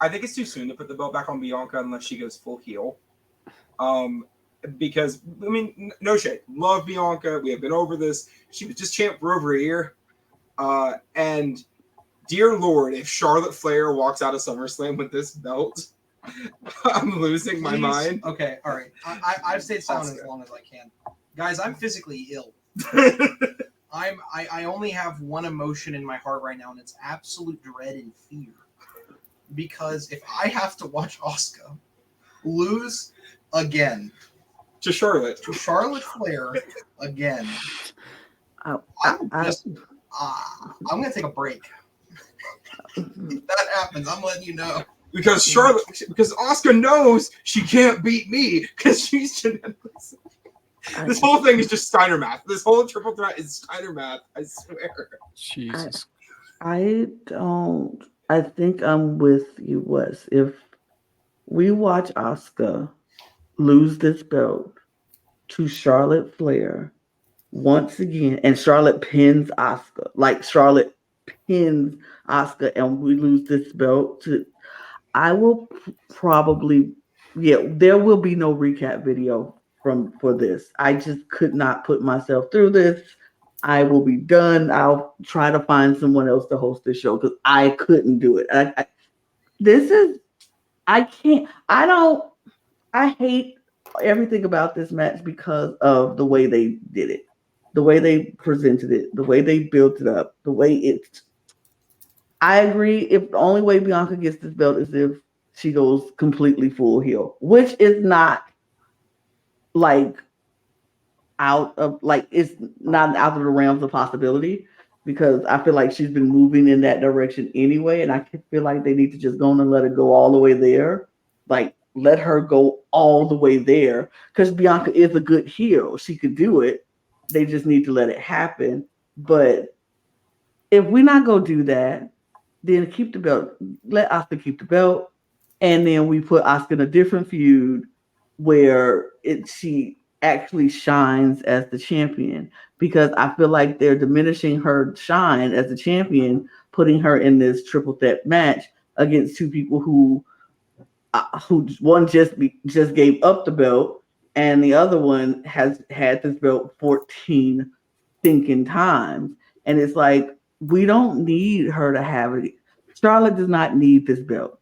I think it's too soon to put the belt back on Bianca unless she goes full heel. Because, I mean, no shade. Love Bianca. We have been over this. She was just champ for over a year. And dear Lord, if Charlotte Flair walks out of SummerSlam with this belt, I'm losing my mind.
Okay, all right. I've stayed silent as long as I can. Guys, I'm physically ill. I only have one emotion in my heart right now, and it's absolute dread and fear. Because if I have to watch Asuka lose again
to Charlotte
Flair again, I'm going to take a break. If that happens, I'm letting you know.
Because Asuka knows she can't beat me because she's genetically. This whole thing is just Steiner math. This whole triple threat is Steiner math. I swear.
Jesus.
I think I'm with you, Wes. If we watch Asuka lose this belt to Charlotte Flair once again, and Charlotte pins Asuka, and we lose this belt to, I will probably, there will be no recap video for this. I just could not put myself through this. I will be done. I'll try to find someone else to host this show because I couldn't do it. I hate everything about this match because of the way they did it, the way they presented it, the way they built it up, the way it's. I agree. If the only way Bianca gets this belt is if she goes completely full heel, which is not it's not out of the realms of possibility because I feel like she's been moving in that direction anyway, and I feel like they need to just go on and let her go all the way there. Like, let her go all the way there because Bianca is a good heel. She could do it. They just need to let it happen. But if we not go do that, then keep the belt. Let Asuka keep the belt, and then we put Asuka in a different feud where she actually shines as the champion, because I feel like they're diminishing her shine as a champion, putting her in this triple threat match against two people who one just gave up the belt, and the other one has had this belt 14 thinking times. And it's like, we don't need her to have it. Charlotte does not need this belt.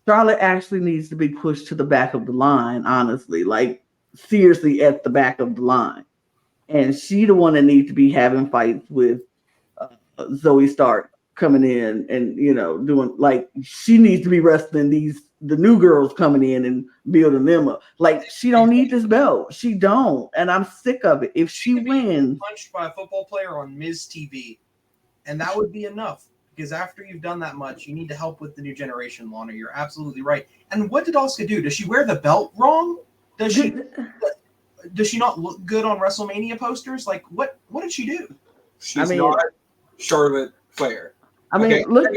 Charlotte actually needs to be pushed to the back of the line, honestly, like seriously at the back of the line. And she the one that needs to be having fights with Zoe Stark coming in and, doing, like, she needs to be wrestling the new girls coming in and building them up. Like, she don't need this belt. She don't. And I'm sick of it. If she wins.
Punched by a football player on Miz TV. And that would be enough. Because after you've done that much, you need to help with the new generation, Lana. You're absolutely right. And what did Asuka do? Does she wear the belt wrong? Does she not look good on WrestleMania posters? Like, what did she do?
She's not Charlotte Flair.
Look.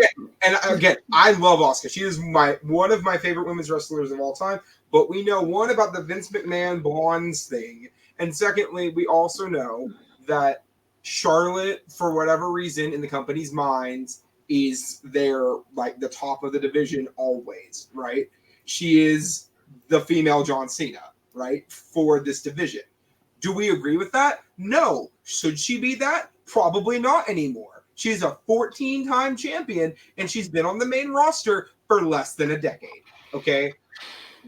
Again, I love Asuka. She is one of my favorite women's wrestlers of all time. But we know, one, about the Vince McMahon blondes thing. And secondly, we also know that Charlotte, for whatever reason, in the company's minds, is the top of the division always, right? She is the female John Cena, right, for this division. Do we agree with that? No. Should she be that? Probably not anymore. She's a 14-time champion, and she's been on the main roster for less than a decade, okay?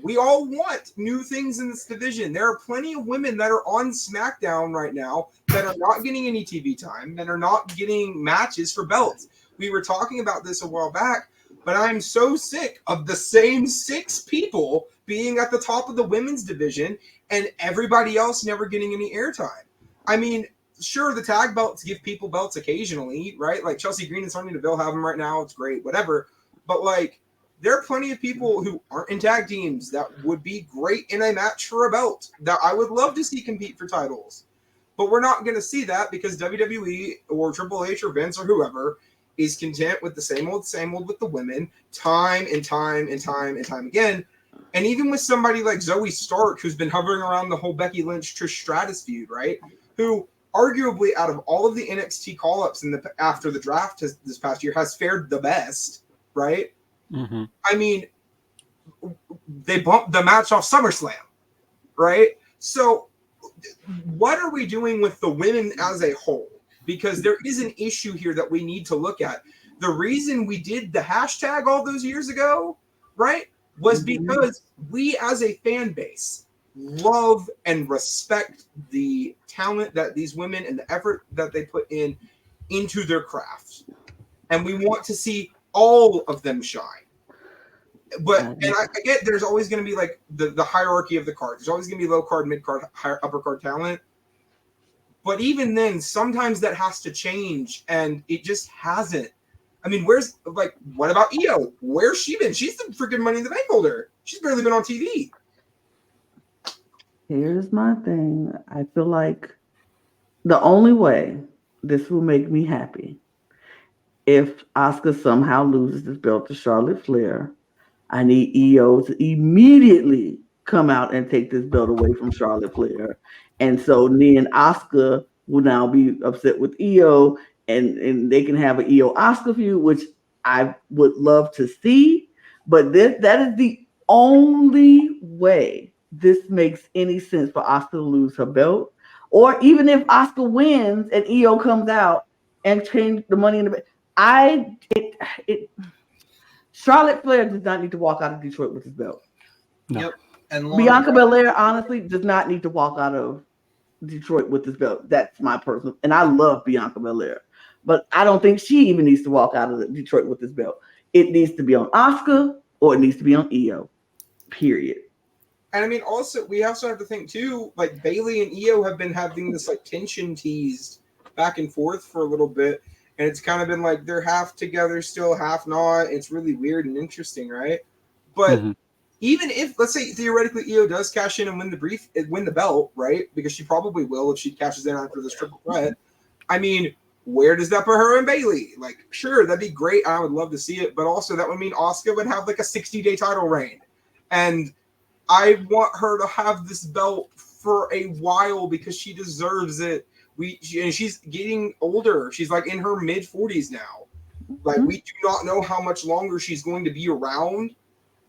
We all want new things in this division. There are plenty of women that are on SmackDown right now that are not getting any TV time, that are not getting matches for belts. We were talking about this a while back, but I'm so sick of the same 6 people being at the top of the women's division and everybody else never getting any airtime. I mean, sure, the tag belts give people belts occasionally, right? Like Chelsea Green and Sonya Deville have them right now. It's great, whatever. But, like, there are plenty of people who aren't in tag teams that would be great in a match for a belt that I would love to see compete for titles. But we're not going to see that because WWE or Triple H or Vince or whoever is content with the same old with the women time and time again. And even with somebody like Zoe Stark, who's been hovering around the whole Becky Lynch Trish Stratus feud, right? Who arguably out of all of the NXT call-ups after the draft this past year has fared the best, right?
Mm-hmm.
I mean, they bumped the match off SummerSlam, right? So what are we doing with the women as a whole? Because there is an issue here that we need to look at. The reason we did the hashtag all those years ago, right, was because we as a fan base love and respect the talent that these women and the effort that they put into their craft. And we want to see all of them shine. But, and I get there's always going to be like the hierarchy of the card. There's always going to be low card, mid card, higher, upper card talent. But even then, sometimes that has to change, and it just hasn't. I mean, what about Io? Where's she been? She's the freaking Money in the Bank holder. She's barely been on TV.
Here's my thing. I feel like the only way this will make me happy if Asuka somehow loses this belt to Charlotte Flair. I need Io to immediately come out and take this belt away from Charlotte Flair. And so then Asuka will now be upset with Io, and they can have an Io Asuka feud, which I would love to see. But that is the only way this makes any sense for Asuka to lose her belt. Or even if Asuka wins and Io comes out and change the Money in the Bank. Charlotte Flair does not need to walk out of Detroit with his belt.
No. Yep. And
Bianca Belair, honestly, does not need to walk out of Detroit with this belt. That's my personal, and I love Bianca Belair, but I don't think she even needs to walk out of Detroit with this belt. It needs to be on Asuka or it needs to be on Io. Period.
And I mean, also we also have to think too, like Bayley and Io have been having this like tension teased back and forth for a little bit, and it's kind of been like they're half together, still half not. It's really weird and interesting, right? But even if, let's say, theoretically, Io does cash in and win the belt, right? Because she probably will if she cashes in after this triple threat. I mean, where does that put her and Bayley? Like, sure, that'd be great. I would love to see it, but also that would mean Asuka would have like a 60-day title reign, and I want her to have this belt for a while because she deserves it. And she's getting older. She's like in her mid 40s now. Like, we do not know how much longer she's going to be around.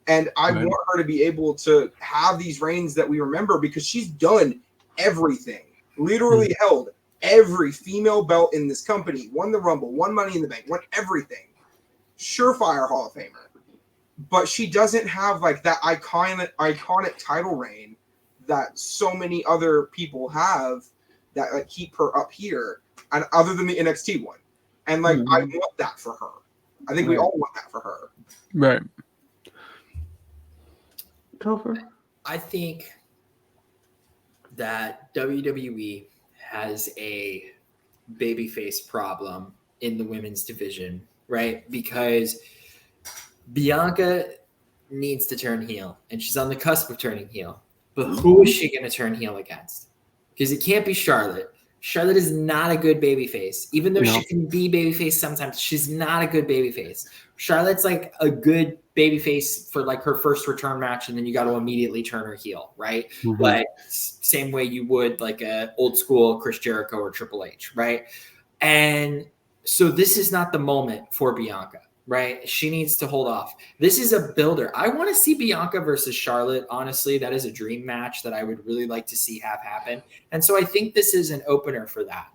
And I want her to be able to have these reigns that we remember because she's done everything. Literally held every female belt in this company. Won the Rumble, won Money in the Bank, won everything. Surefire Hall of Famer. But she doesn't have like that iconic title reign that so many other people have that like keep her up here, and other than the NXT one. And like I want that for her. I think we all want that for her.
Right.
Topher?
I think that WWE has a babyface problem in the women's division, right? Because Bianca needs to turn heel, and she's on the cusp of turning heel. But who is she going to turn heel against? Because it can't be Charlotte. Charlotte is not a good babyface. Even though she can be babyface sometimes, she's not a good babyface. Charlotte's like a good babyface for like her first return match, and then you got to immediately turn her heel, right? Like same way you would like a old school Chris Jericho or Triple H, right? And so this is not the moment for Bianca. Right? She needs to hold off. This is a builder. I want to see Bianca versus Charlotte. Honestly, that is a dream match that I would really like to see have happen. And so I think this is an opener for that.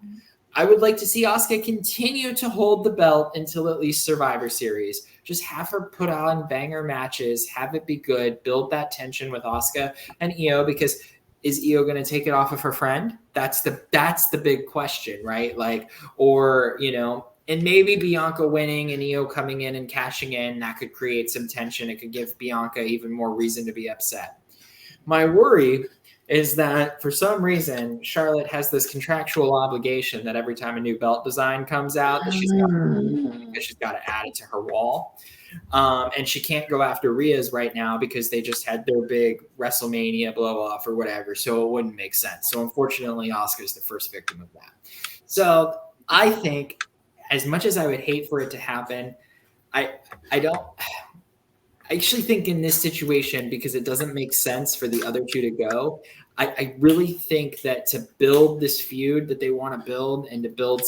I would like to see Asuka continue to hold the belt until at least Survivor Series. Just have her put on banger matches, have it be good, build that tension with Asuka and Io, because is Io going to take it off of her friend? That's the big question, right? Like, or, you know, and maybe Bianca winning and Io coming in and cashing in, that could create some tension. It could give Bianca even more reason to be upset. My worry is that for some reason, Charlotte has this contractual obligation that every time a new belt design comes out, that she's got to add it to her wall. And she can't go after Rhea's right now because they just had their big WrestleMania blow off or whatever. So it wouldn't make sense. So unfortunately, Asuka's the first victim of that. So I think, as much as I would hate for it to happen, I actually think in this situation, because it doesn't make sense for the other two to go, I really think that to build this feud that they want to build and to build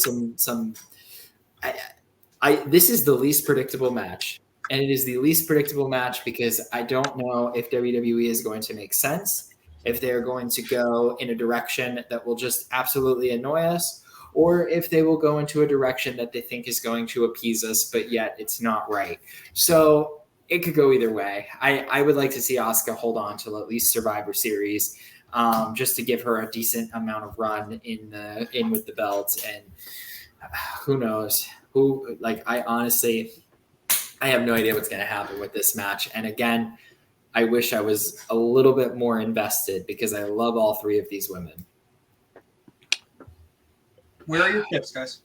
this is the least predictable match. And it is the least predictable match because I don't know if WWE is going to make sense, if they're going to go in a direction that will just absolutely annoy us, or if they will go into a direction that they think is going to appease us, but yet it's not right. So it could go either way. I would like to see Asuka hold on till at least Survivor Series, just to give her a decent amount of run in with the belt. And who knows? I have no idea what's going to happen with this match. And again, I wish I was a little bit more invested because I love all three of these women.
Where are your tips, guys?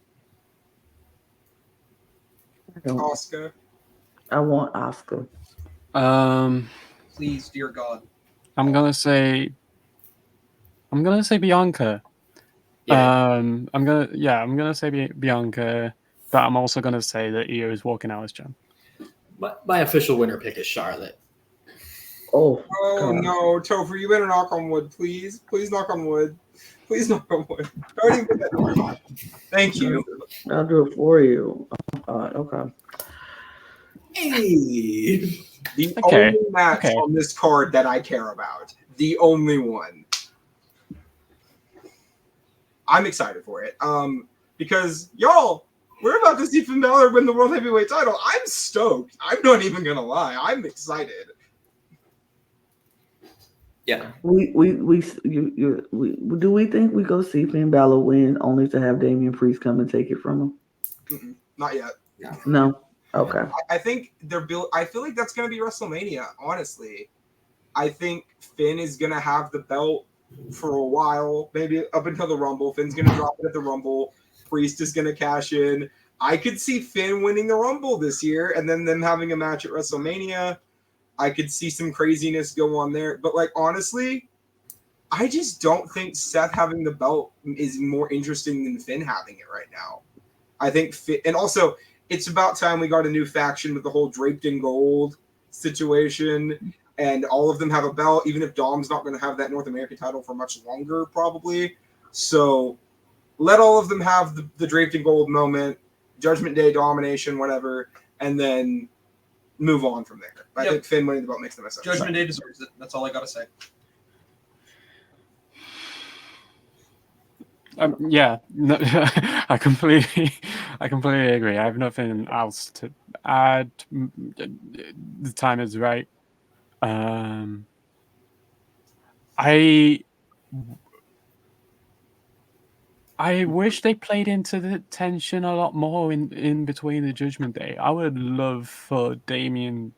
Asuka.
I want Asuka.
Please, dear God.
I'm gonna say Bianca.
Yeah.
I'm gonna say Bianca, but I'm also gonna say that Io is walking out as champ.
My official winner pick is Charlotte.
Oh
God. No, Topher, you better knock on wood, please. Please knock on wood. Please knock on wood. Don't even put that down. Thank you.
I'll do it for you. Oh God. Okay.
Hey.
The only match on this card that I care about. The only one. I'm excited for it. Because y'all, we're about to see Finn Balor win the World Heavyweight title. I'm stoked. I'm not even gonna lie. I'm excited.
Yeah.
Do we think we go see Finn Balor win only to have Damian Priest come and take it from him?
Not yet.
No. Okay.
I think I feel like that's gonna be WrestleMania. Honestly, I think Finn is gonna have the belt for a while, maybe up until the Rumble. Finn's gonna drop it at the Rumble. Priest is gonna cash in. I could see Finn winning the Rumble this year, and then them having a match at WrestleMania. I could see some craziness go on there. But, like, honestly, I just don't think Seth having the belt is more interesting than Finn having it right now. I think Finn, and also, it's about time we got a new faction with the whole draped in gold situation, and all of them have a belt, even if Dom's not going to have that North American title for much longer, probably. So let all of them have the draped in gold moment, Judgment Day domination, whatever, and then move on from there. I think Finn winning the belt makes the most sense.
Judgment Day deserves it. That's all I got to say.
Yeah, no, I completely agree. I have nothing else to add. The time is right. I wish they played into the tension a lot more in between the Judgment Day. I would love for Damian.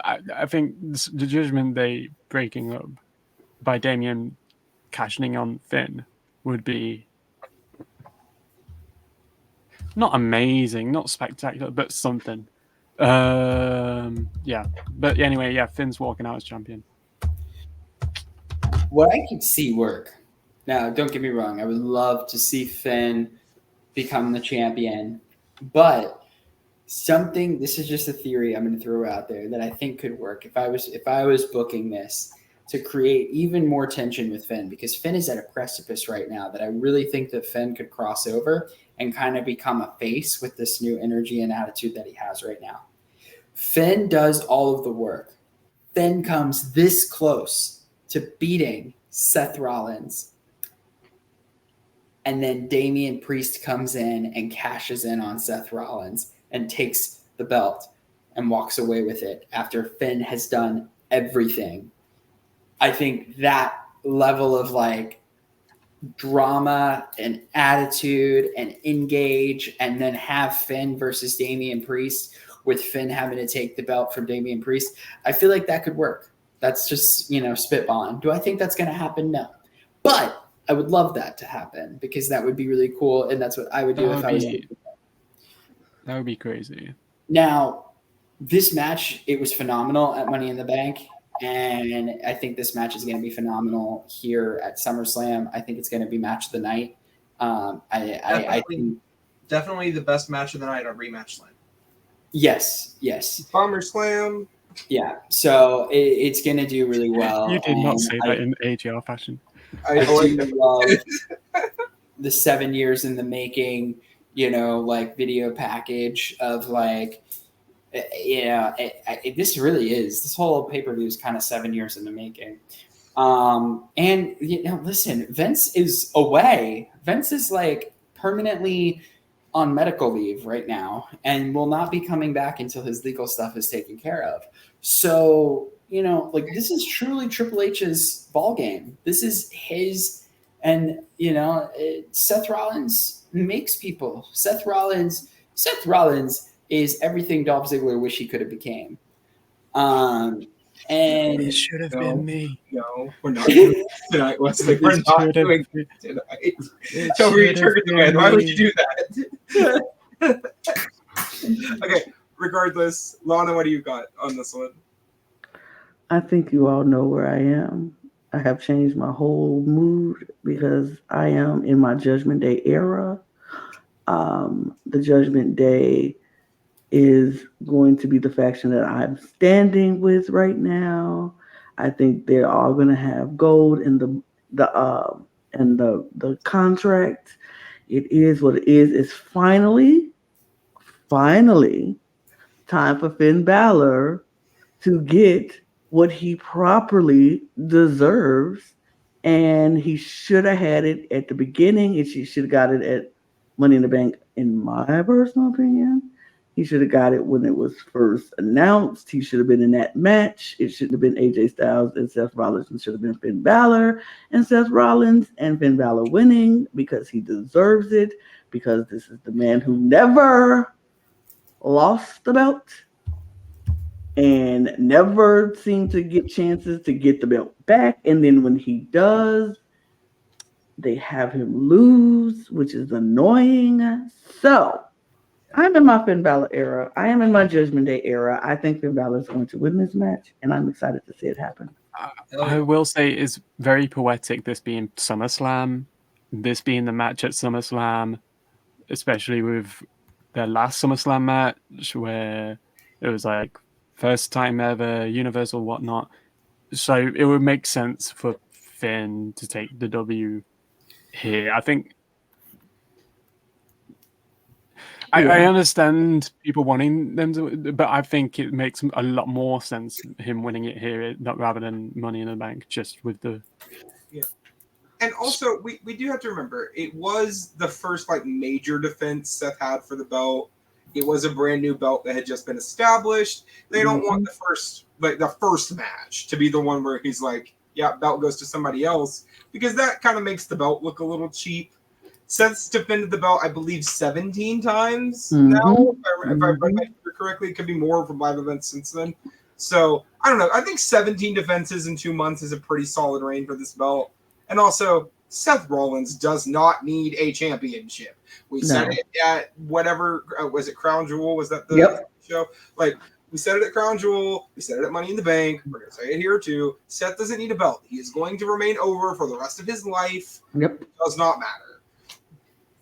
I think the Judgment Day breaking up by Damian cashing on Finn would be not amazing, not spectacular, but something. Yeah. But anyway, yeah, Finn's walking out as champion.
What I could see work. Now, don't get me wrong. I would love to see Finn become the champion, but this is just a theory I'm going to throw out there that I think could work if I was booking this to create even more tension with Finn, because Finn is at a precipice right now that I really think that Finn could cross over and kind of become a face with this new energy and attitude that he has right now. Finn does all of the work. Finn comes this close to beating Seth Rollins. And then Damian Priest comes in and cashes in on Seth Rollins and takes the belt and walks away with it after Finn has done everything. I think that level of like drama and attitude and engage, and then have Finn versus Damian Priest with Finn having to take the belt from Damian Priest. I feel like that could work. That's just, spitballing. Do I think that's going to happen? No. But I would love that to happen because that would be really cool. And that's what I would do if I was.
That would be crazy.
Now, this match, it was phenomenal at Money in the Bank. And I think this match is going to be phenomenal here at SummerSlam. I think it's going to be match of the night. I think
Definitely the best match of the night on Rematch Slam.
yes.
SummerSlam.
Yeah. So it's going to do really well.
You did not
and
say that in AJR fashion.
I do love the 7 years in the making, like video package of like, this really is. This whole pay-per-view is kind of 7 years in the making. And listen, Vince is away. Vince is like permanently on medical leave right now and will not be coming back until his legal stuff is taken care of. So, this is truly Triple H's ball game. This is his, and Seth Rollins makes people. Seth Rollins is everything Dolph Ziggler wish he could have became. And
it should have been me.
No, we're not doing it tonight, Wesley. We're not doing it tonight. Tell me, man. Why would you do that? Okay, regardless, Lana, what do you got on this one?
I think you all know where I am. I have changed my whole mood because I am in my Judgment Day era. The Judgment Day is going to be the faction that I'm standing with right now. I think they're all going to have gold in the contract. It is what it is. It's finally time for Finn Balor to get what he properly deserves, and he should have had it at the beginning. He should have got it at Money in the Bank, in my personal opinion. He should have got it when it was first announced. He should have been in that match. It shouldn't have been AJ Styles and Seth Rollins. It should have been Finn Balor and Seth Rollins, and Finn Balor winning because he deserves it, because this is the man who never lost the belt and never seemed to get chances to get the belt back. And then when he does, they have him lose, which is annoying. So I'm in my Finn Balor era. I am in my Judgment Day era. I think Finn Balor is going to win this match, and I'm excited to see it happen.
I will say it's very poetic, this being SummerSlam, this being the match at SummerSlam, especially with their last SummerSlam match where it was like first time ever, Universal, whatnot. So it would make sense for Finn to take the W here. I think I understand people wanting them to, but I think it makes a lot more sense him winning it here, not rather than Money in the Bank, just with the.
Yeah, and also we do have to remember it was the first major defense Seth had for the belt. It was a brand new belt that had just been established. They don't want the first match to be the one where he's like, yeah, belt goes to somebody else, because that kind of makes the belt look a little cheap. Seth's defended the belt, I believe, 17 times now. If I remember correctly, it could be more from live events since then. So, I don't know. I think 17 defenses in 2 months is a pretty solid reign for this belt. And also, Seth Rollins does not need a championship. We said it at whatever, was it Crown Jewel? Was that the show? We said it at Crown Jewel. We said it at Money in the Bank. We're going to say it here too. Seth doesn't need a belt. He is going to remain over for the rest of his life.
Yep.
It does not matter.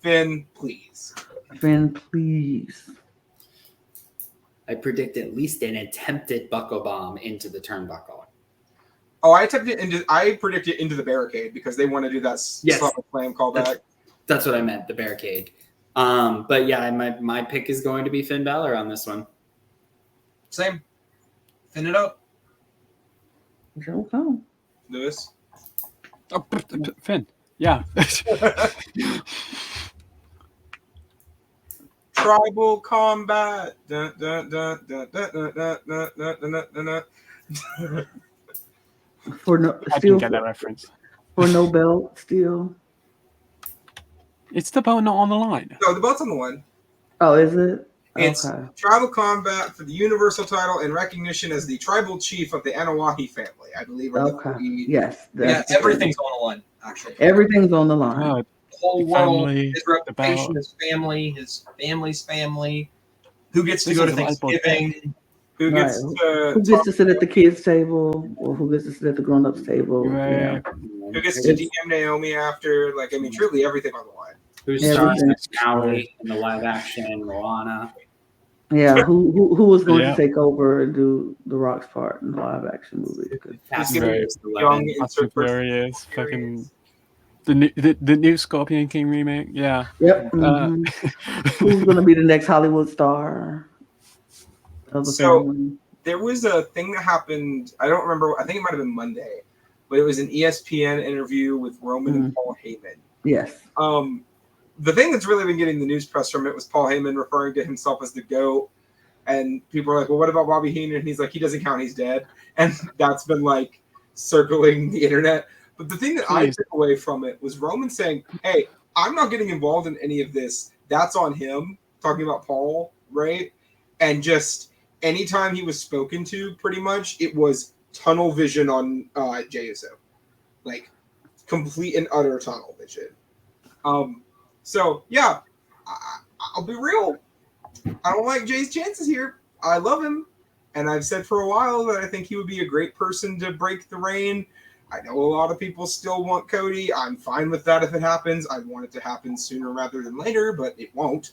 Finn, please.
Finn, please.
I predict at least an attempted buckle bomb into the turnbuckle.
Oh, I predict it into the barricade because they want to do that slam callback.
That's what I meant, the barricade. But yeah, my pick is going to be Finn Balor on this one.
Same. Finn it up.
Okay.
Lewis?
Oh, Finn. Yeah.
Tribal combat.
For no,
I didn't get that reference.
For no belt, still.
It's the belt not on the line.
No, the belt's on the line.
Oh, is it?
It's
okay.
tribal combat for the Universal title in recognition as the tribal chief of the Anoa'i family, I believe.
Okay. Yes.
Yeah, everything's on the line, actually.
Everything's on the line.
The whole world,
family,
his reputation, his family, his family's family. Who gets to
This
go to
is a light bulb.
Thanksgiving?
Who
Right.
gets
Who gets to sit at the kids' table, or who gets to sit at the grown-ups table? Yeah.
Right.
who gets to DM Naomi after? Like, I mean, truly everything on the line.
Who's
Everything.
starring as Maui in the live action Moana?
Yeah, who was going
Yeah.
to take over and do the Rock's part in the live action movie? 'Cause
Fast
gonna
and
be
Furious
young
11.
Fast and
insert person.
Furious, fucking the new Scorpion King remake. Yeah.
Yep.
Uh,
Who's going to be the next Hollywood star of the
So-
family?
There was a thing that happened. I don't remember. I think it might have been Monday, but it was an ESPN interview with Roman and Paul Heyman.
Yes.
The thing that's really been getting the news press from it was Paul Heyman referring to himself as the GOAT. And people are like, well, what about Bobby Heenan? And he's like, he doesn't count. He's dead. And that's been like circling the internet. But the thing that I took away from it was Roman saying, hey, I'm not getting involved in any of this. That's on him. Talking about Paul, right? And just anytime he was spoken to, pretty much, it was tunnel vision on Jey Uso. Like, complete and utter tunnel vision. So, yeah, I'll be real. I don't like Jay's chances here. I love him. And I've said for a while that I think he would be a great person to break the reign. I know a lot of people still want Cody. I'm fine with that if it happens. I want it to happen sooner rather than later, but it won't.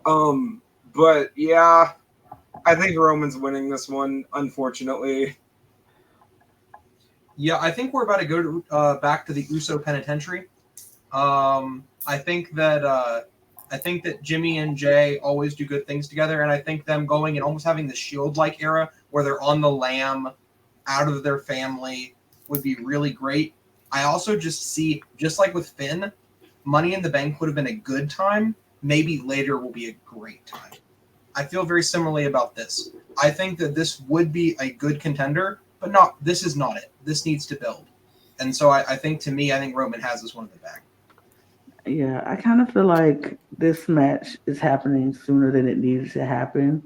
But, yeah, I think Roman's winning this one, unfortunately.
Yeah, I think we're about to go to, back to the Uso Penitentiary. I think that Jimmy and Jay always do good things together, and I think them going and almost having the Shield-like era where they're on the lam, out of their family, would be really great. I also just see, just like with Finn, Money in the Bank would have been a good time. Maybe later will be a great time. I feel very similarly about this. I think that this would be a good contender, but this is not it. This needs to build. And so I think Roman has this one in the bag.
Yeah, I kind of feel like this match is happening sooner than it needed to happen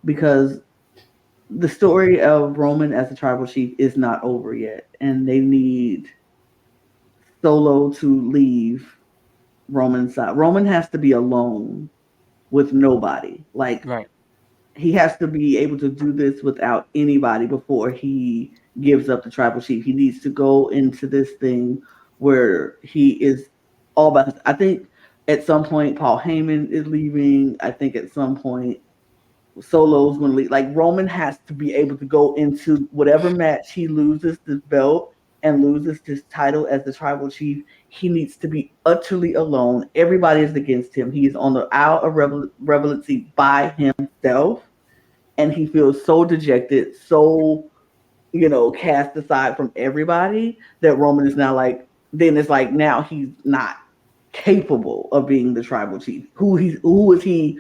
because the story of Roman as a tribal chief is not over yet, and they need Solo to leave Roman's side. Roman has to be alone with nobody. Like,
right.
he has to be able to do this without anybody before he gives up the tribal chief. He needs to go into this thing where he is all about this. I think at some point Paul Heyman is leaving. I think at some point Solo's going to leave. Like, Roman has to be able to go into whatever match he loses this belt and loses this title as the tribal chief. He needs to be utterly alone. Everybody is against him. He is on the Isle of Relevancy by himself. And he feels so dejected, so, cast aside from everybody that Roman is now like, then it's like now he's not capable of being the tribal chief. Who is he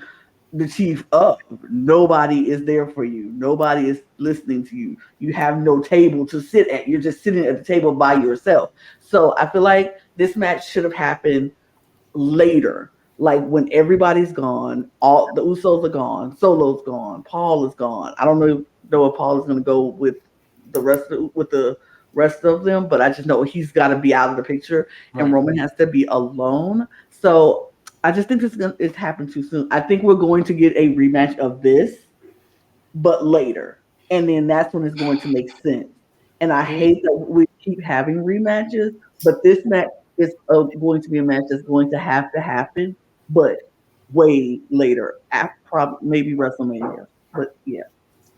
the chief of? Nobody is there for you. Nobody is listening to you. You have no table to sit at. You're just sitting at the table by yourself. So I feel like this match should have happened later. Like when everybody's gone, all the Usos are gone, Solo's gone, Paul is gone. I don't know if Paul is going to go with the rest of them, but I just know he's got to be out of the picture, and Roman has to be alone. So I just think it's happened too soon. I think we're going to get a rematch of this, but later, and then that's when it's going to make sense. And I hate that we keep having rematches, but this match is going to be a match that's going to happen, but way later, after probably maybe WrestleMania. But yeah,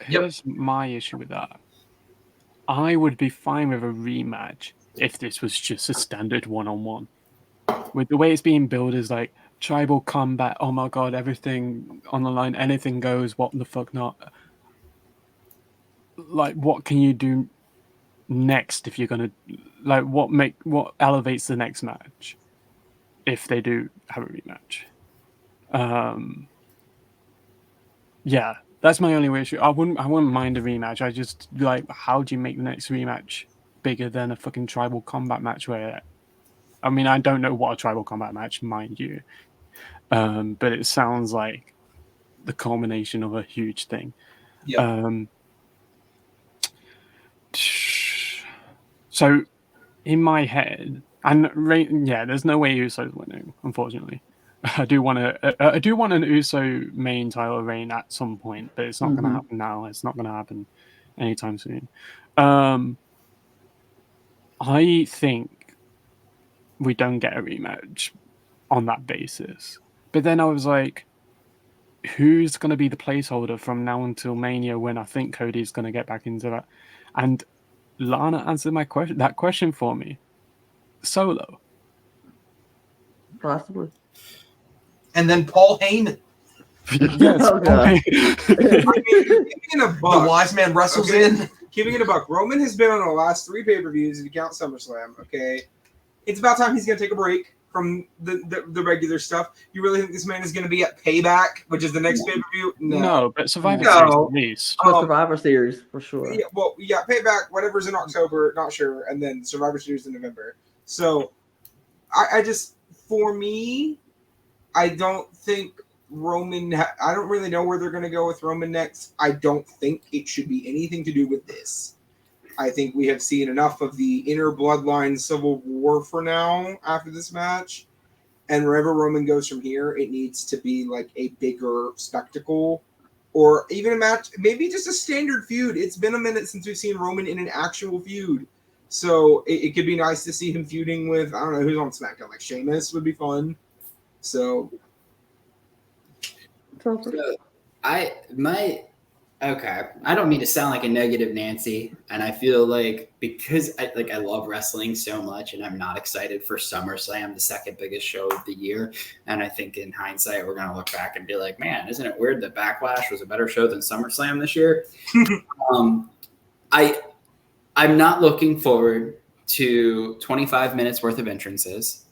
Here's my issue with that. I would be fine with a rematch if this was just a standard one-on-one. With the way it's being billed as like tribal combat, oh my god, everything on the line, anything goes, what the fuck not. Like, what can you do next if you're gonna, like, what elevates the next match if they do have a rematch? Yeah, that's my only issue. I wouldn't mind a rematch. I just like, how do you make the next rematch bigger than a fucking tribal combat match? Where, I mean, I don't know what a tribal combat match, mind you, but it sounds like the culmination of a huge thing.
Yep.
So in my head, and yeah, there's no way Uso's winning, unfortunately. I do want an Uso main title reign at some point, but it's not going to happen now. It's not going to happen anytime soon. I think we don't get a rematch on that basis. But then I was like, who's going to be the placeholder from now until Mania when I think Cody's going to get back into that? And Lana answered that question for me. Solo.
Possibly.
And then Paul Heyman.
Yes.
Oh, God.
I mean, keeping it a
The
buck.
wise man wrestles
Okay.
in.
Keeping it a buck. Roman has been on the last 3 pay-per-views if you count SummerSlam. Okay, it's about time he's going to take a break from the regular stuff. You really think this man is going to be at Payback, which is the next pay-per-view?
No, but Survivor
No.
Series at least.
But Survivor Series for sure.
Yeah, well, yeah, Payback, whatever's in October, not sure, and then Survivor Series in November. So, I just, for me, I don't think Roman. I don't really know where they're going to go with Roman next. I don't think it should be anything to do with this. I think we have seen enough of the inner bloodline civil war for now after this match. And wherever Roman goes from here, it needs to be like a bigger spectacle or even a match, maybe just a standard feud. It's been a minute since we've seen Roman in an actual feud. So it could be nice to see him feuding with, I don't know, who's on SmackDown. Like Sheamus would be fun. So.
Okay. I don't mean to sound like a negative Nancy, and I feel like because I love wrestling so much, and I'm not excited for SummerSlam, the second biggest show of the year. And I think in hindsight, we're gonna look back and be like, man, isn't it weird that Backlash was a better show than SummerSlam this year? I'm not looking forward to 25 minutes worth of entrances.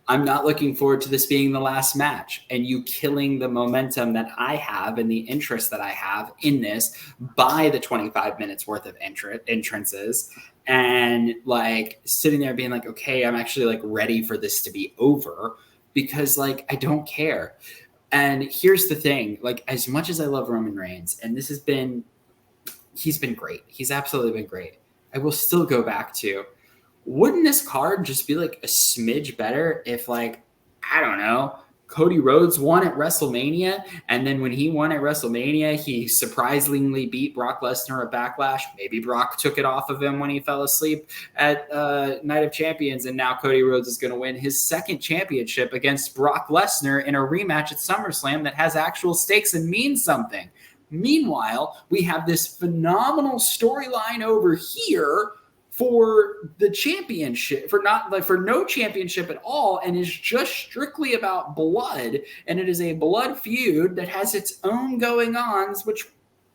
I'm not looking forward to this being the last match and you killing the momentum that I have and the interest that I have in this by the 25 minutes worth of entrances and like sitting there being like, okay, I'm actually like ready for this to be over because like I don't care. And here's the thing, like as much as I love Roman Reigns, and he's been great. He's absolutely been great. I will still go back to, wouldn't this card just be like a smidge better if like, I don't know, Cody Rhodes won at WrestleMania, and then when he won at WrestleMania, he surprisingly beat Brock Lesnar at Backlash. Maybe Brock took it off of him when he fell asleep at Night of Champions, and now Cody Rhodes is going to win his second championship against Brock Lesnar in a rematch at SummerSlam that has actual stakes and means something. Meanwhile, we have this phenomenal storyline over here for the championship, for no championship at all, and is just strictly about blood. And it is a blood feud that has its own going-ons, which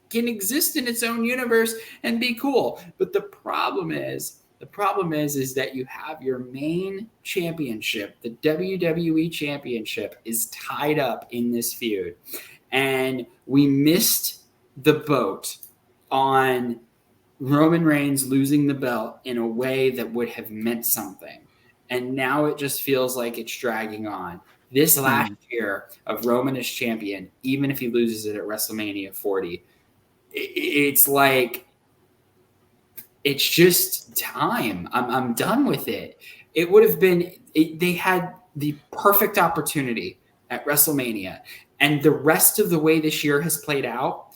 can exist in its own universe and be cool. But the problem is that you have your main championship, the WWE championship, is tied up in this feud. And we missed the boat on Roman Reigns losing the belt in a way that would have meant something. And now it just feels like it's dragging on. This last year of Roman as champion, even if he loses it at WrestleMania 40, it's like, it's just time. I'm done with it. It would have been, they had the perfect opportunity at WrestleMania. And the rest of the way this year has played out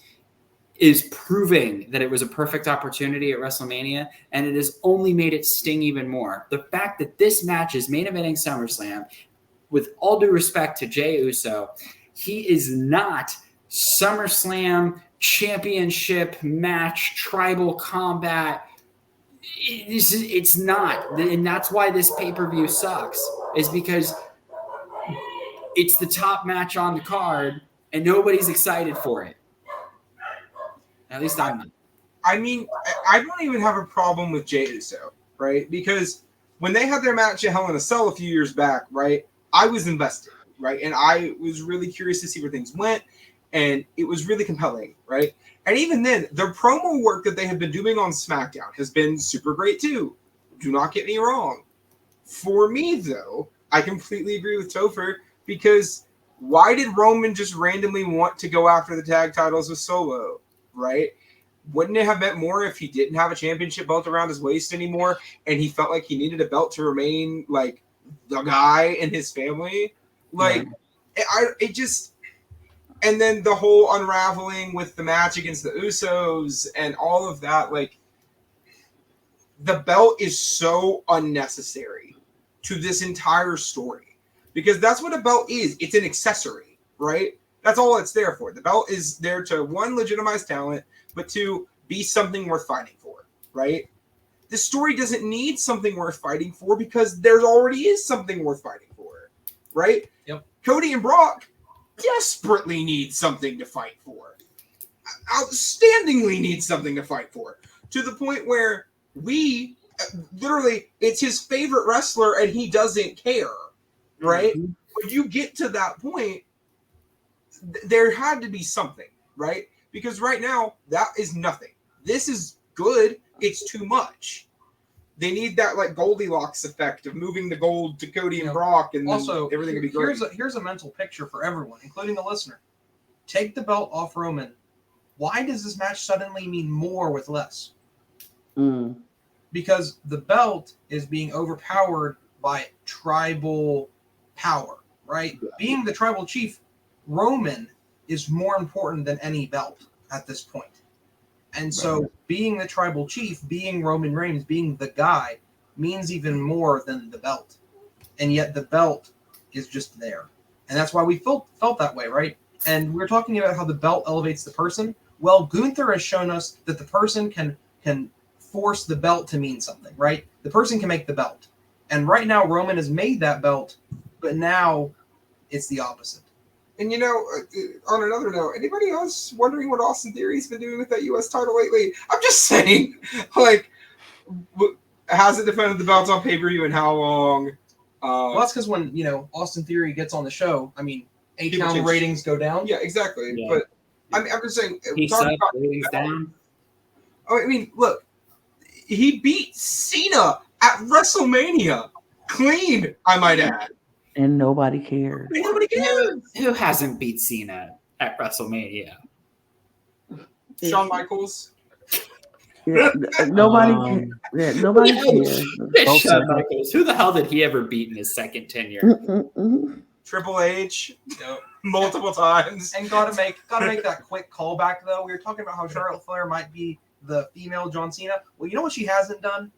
is proving that it was a perfect opportunity at WrestleMania, and it has only made it sting even more. The fact that this match is main eventing SummerSlam, with all due respect to Jey Uso, he is not SummerSlam championship match, tribal combat. It's not. And that's why this pay-per-view sucks, is because it's the top match on the card, and nobody's excited for it. At least I'm not.
I mean, I don't even have a problem with Jey Uso, right? Because when they had their match at Hell in a Cell a few years back, right, I was invested, right? And I was really curious to see where things went, and it was really compelling, right? And even then, the promo work that they have been doing on SmackDown has been super great too. Do not get me wrong. For me, though, I completely agree with Topher, because why did Roman just randomly want to go after the tag titles with Solo? Right? Wouldn't it have meant more if he didn't have a championship belt around his waist anymore and he felt like he needed a belt to remain like the guy in his family? Like, it just, and then the whole unraveling with the match against the Usos and all of that, like, the belt is so unnecessary to this entire story, because that's what a belt is. It's an accessory, right? That's all it's there for. The belt is there to, one, legitimize talent, but two, be something worth fighting for, right? The story doesn't need something worth fighting for because there already is something worth fighting for, right?
Yep.
Cody and Brock desperately need something to fight for. Outstandingly need something to fight for. To the point where we, literally, it's his favorite wrestler and he doesn't care, right? Mm-hmm. When you get to that point, there had to be something, right? Because right now, that is nothing. This is good. It's too much. They need that, like, Goldilocks effect of moving the gold to Cody and Brock, and also everything will be great.
Here's a mental picture for everyone, including the listener. Take the belt off Roman. Why does this match suddenly mean more with less? Because the belt is being overpowered by tribal power, right? Yeah. Being the tribal chief, Roman is more important than any belt at this point. And so being the tribal chief, being Roman Reigns, being the guy, means even more than the belt. And yet the belt is just there. And that's why we felt that way, right? And we're talking about how the belt elevates the person. Well, Gunther has shown us that the person can force the belt to mean something, right? The person can make the belt. And right now, Roman has made that belt, but now it's the opposite.
And, you know, on another note, anybody else wondering what Austin Theory's been doing with that U.S. title lately? I'm just saying, like, hasn't defended the belt on pay-per-view in how long?
Well, that's because when, you know, Austin Theory gets on the show, I mean, A-Town ratings go down.
Yeah, exactly. Yeah. But I'm just saying,
ratings down.
Oh, I mean, look, he beat Cena at WrestleMania. Clean, I might add.
And nobody cares.
Nobody cares.
Who hasn't beat Cena at WrestleMania?
Shawn Michaels.
Yeah, nobody cares. Nobody cares.
Shawn Michaels. Who the hell did he ever beat in his second tenure?
Triple H, multiple times.
And gotta make that quick callback though. We were talking about how Charlotte Flair might be the female John Cena. Well, you know what she hasn't done?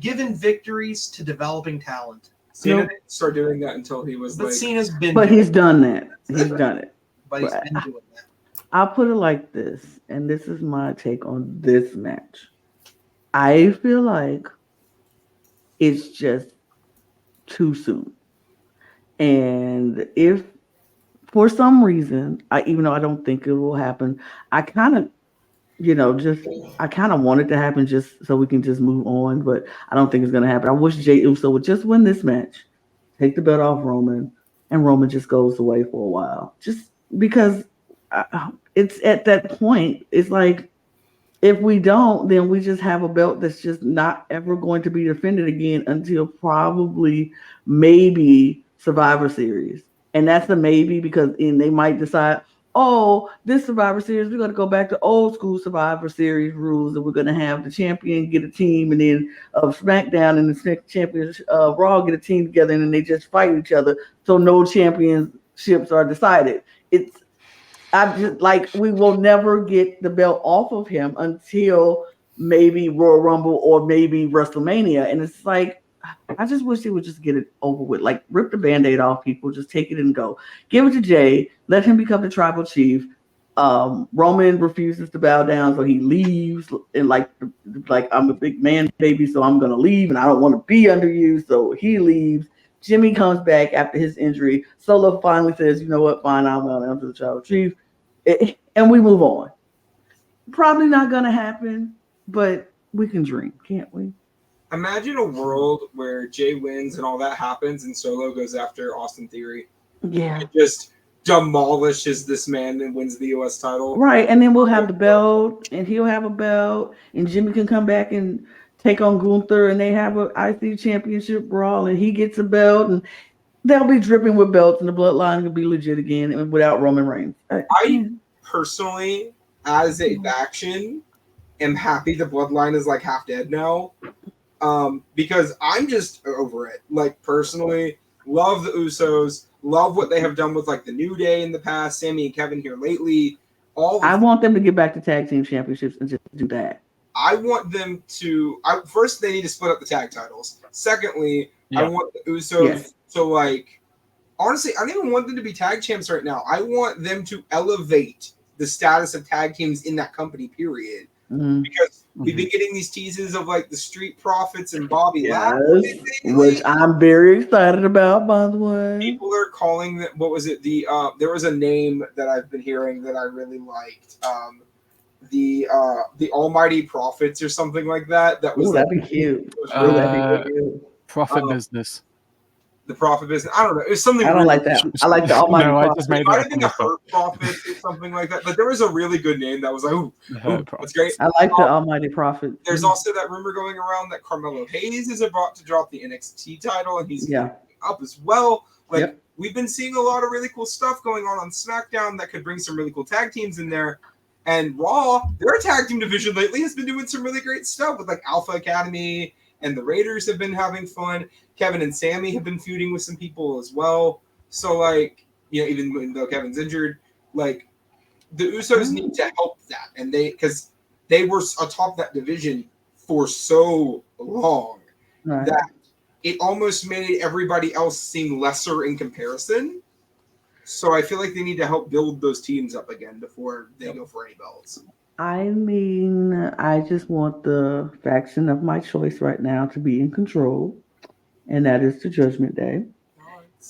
Given victories to developing talent.
Cena didn't start doing that until he was
Cena's been.
But he's done that. He's done it.
But he's been doing that.
I'll put it like this, and this is my take on this match. I feel like it's just too soon. And if for some reason, even though I don't think it will happen, I kind of want it to happen just so we can just move on, but I don't think it's going to happen. I wish Jey Uso would just win this match, take the belt off Roman, and Roman just goes away for a while. Just because it's at that point, it's like, if we don't, then we just have a belt that's just not ever going to be defended again until probably maybe Survivor Series. And that's a maybe because they might decide, oh, this Survivor Series, we're going to go back to old school Survivor Series rules, and we're going to have the champion get a team, and then SmackDown and the champions Raw get a team together, and then they just fight each other, so no championships are decided. I just like, we will never get the belt off of him until maybe Royal Rumble or maybe WrestleMania, and it's like, I just wish they would just get it over with. Like, rip the Band-Aid off, people. Just take it and go. Give it to Jay. Let him become the tribal chief. Roman refuses to bow down, so he leaves. And like I'm a big man, baby, so I'm going to leave, and I don't want to be under you, so he leaves. Jimmy comes back after his injury. Solo finally says, you know what, fine, I'm to the tribal chief. And we move on. Probably not going to happen, but we can dream, can't we?
Imagine a world where Jay wins and all that happens, and Solo goes after Austin Theory.
Yeah.
And just demolishes this man and wins the U.S. title.
Right, and then we'll have the belt, and he'll have a belt, and Jimmy can come back and take on Gunther, and they have an IC championship brawl, and he gets a belt, and they'll be dripping with belts, and the bloodline will be legit again, and without Roman Reigns.
I personally, as a faction, am happy the bloodline is like half dead now. Because I'm just over it. Like, personally, Love the Usos. Love what they have done with like the New Day in the past. Sammy and Kevin here lately.
I want them to get back to tag team championships and just do that.
I want them to. First, they need to split up the tag titles. Secondly, I want the Usos to like. Honestly, I don't even want them to be tag champs right now. I want them to elevate the status of tag teams in that company. Period. Because we've been getting these teases of like the Street Profits and Bobby Lashley,
which I'm very excited about, by the way.
People are calling that. What was it? There was a name that I've been hearing that I really liked. The Almighty Profits or something like that. That was
that'd be cute. That'd be cute.
Profit business.
The profit business. I don't know. It was something.
I don't like that. I like the Almighty
No,
Profits.
I just made
It might have
that
been the Hurt Profits or something like that. But there was a really good name that was like, ooh, that's great.
I like the Almighty Profits.
There's also that rumor going around that Carmelo Hayes is about to drop the NXT title, and he's up as well. Like we've been seeing a lot of really cool stuff going on SmackDown that could bring some really cool tag teams in there. And Raw, their tag team division lately has been doing some really great stuff with like Alpha Academy, and the Raiders have been having fun. Kevin and Sammy have been feuding with some people as well. So like, even though Kevin's injured, like the Usos need to help that. And because they were atop that division for so long that it almost made everybody else seem lesser in comparison. So I feel like they need to help build those teams up again before they go for any belts.
I mean, I just want the faction of my choice right now to be in control, and that is the Judgment Day.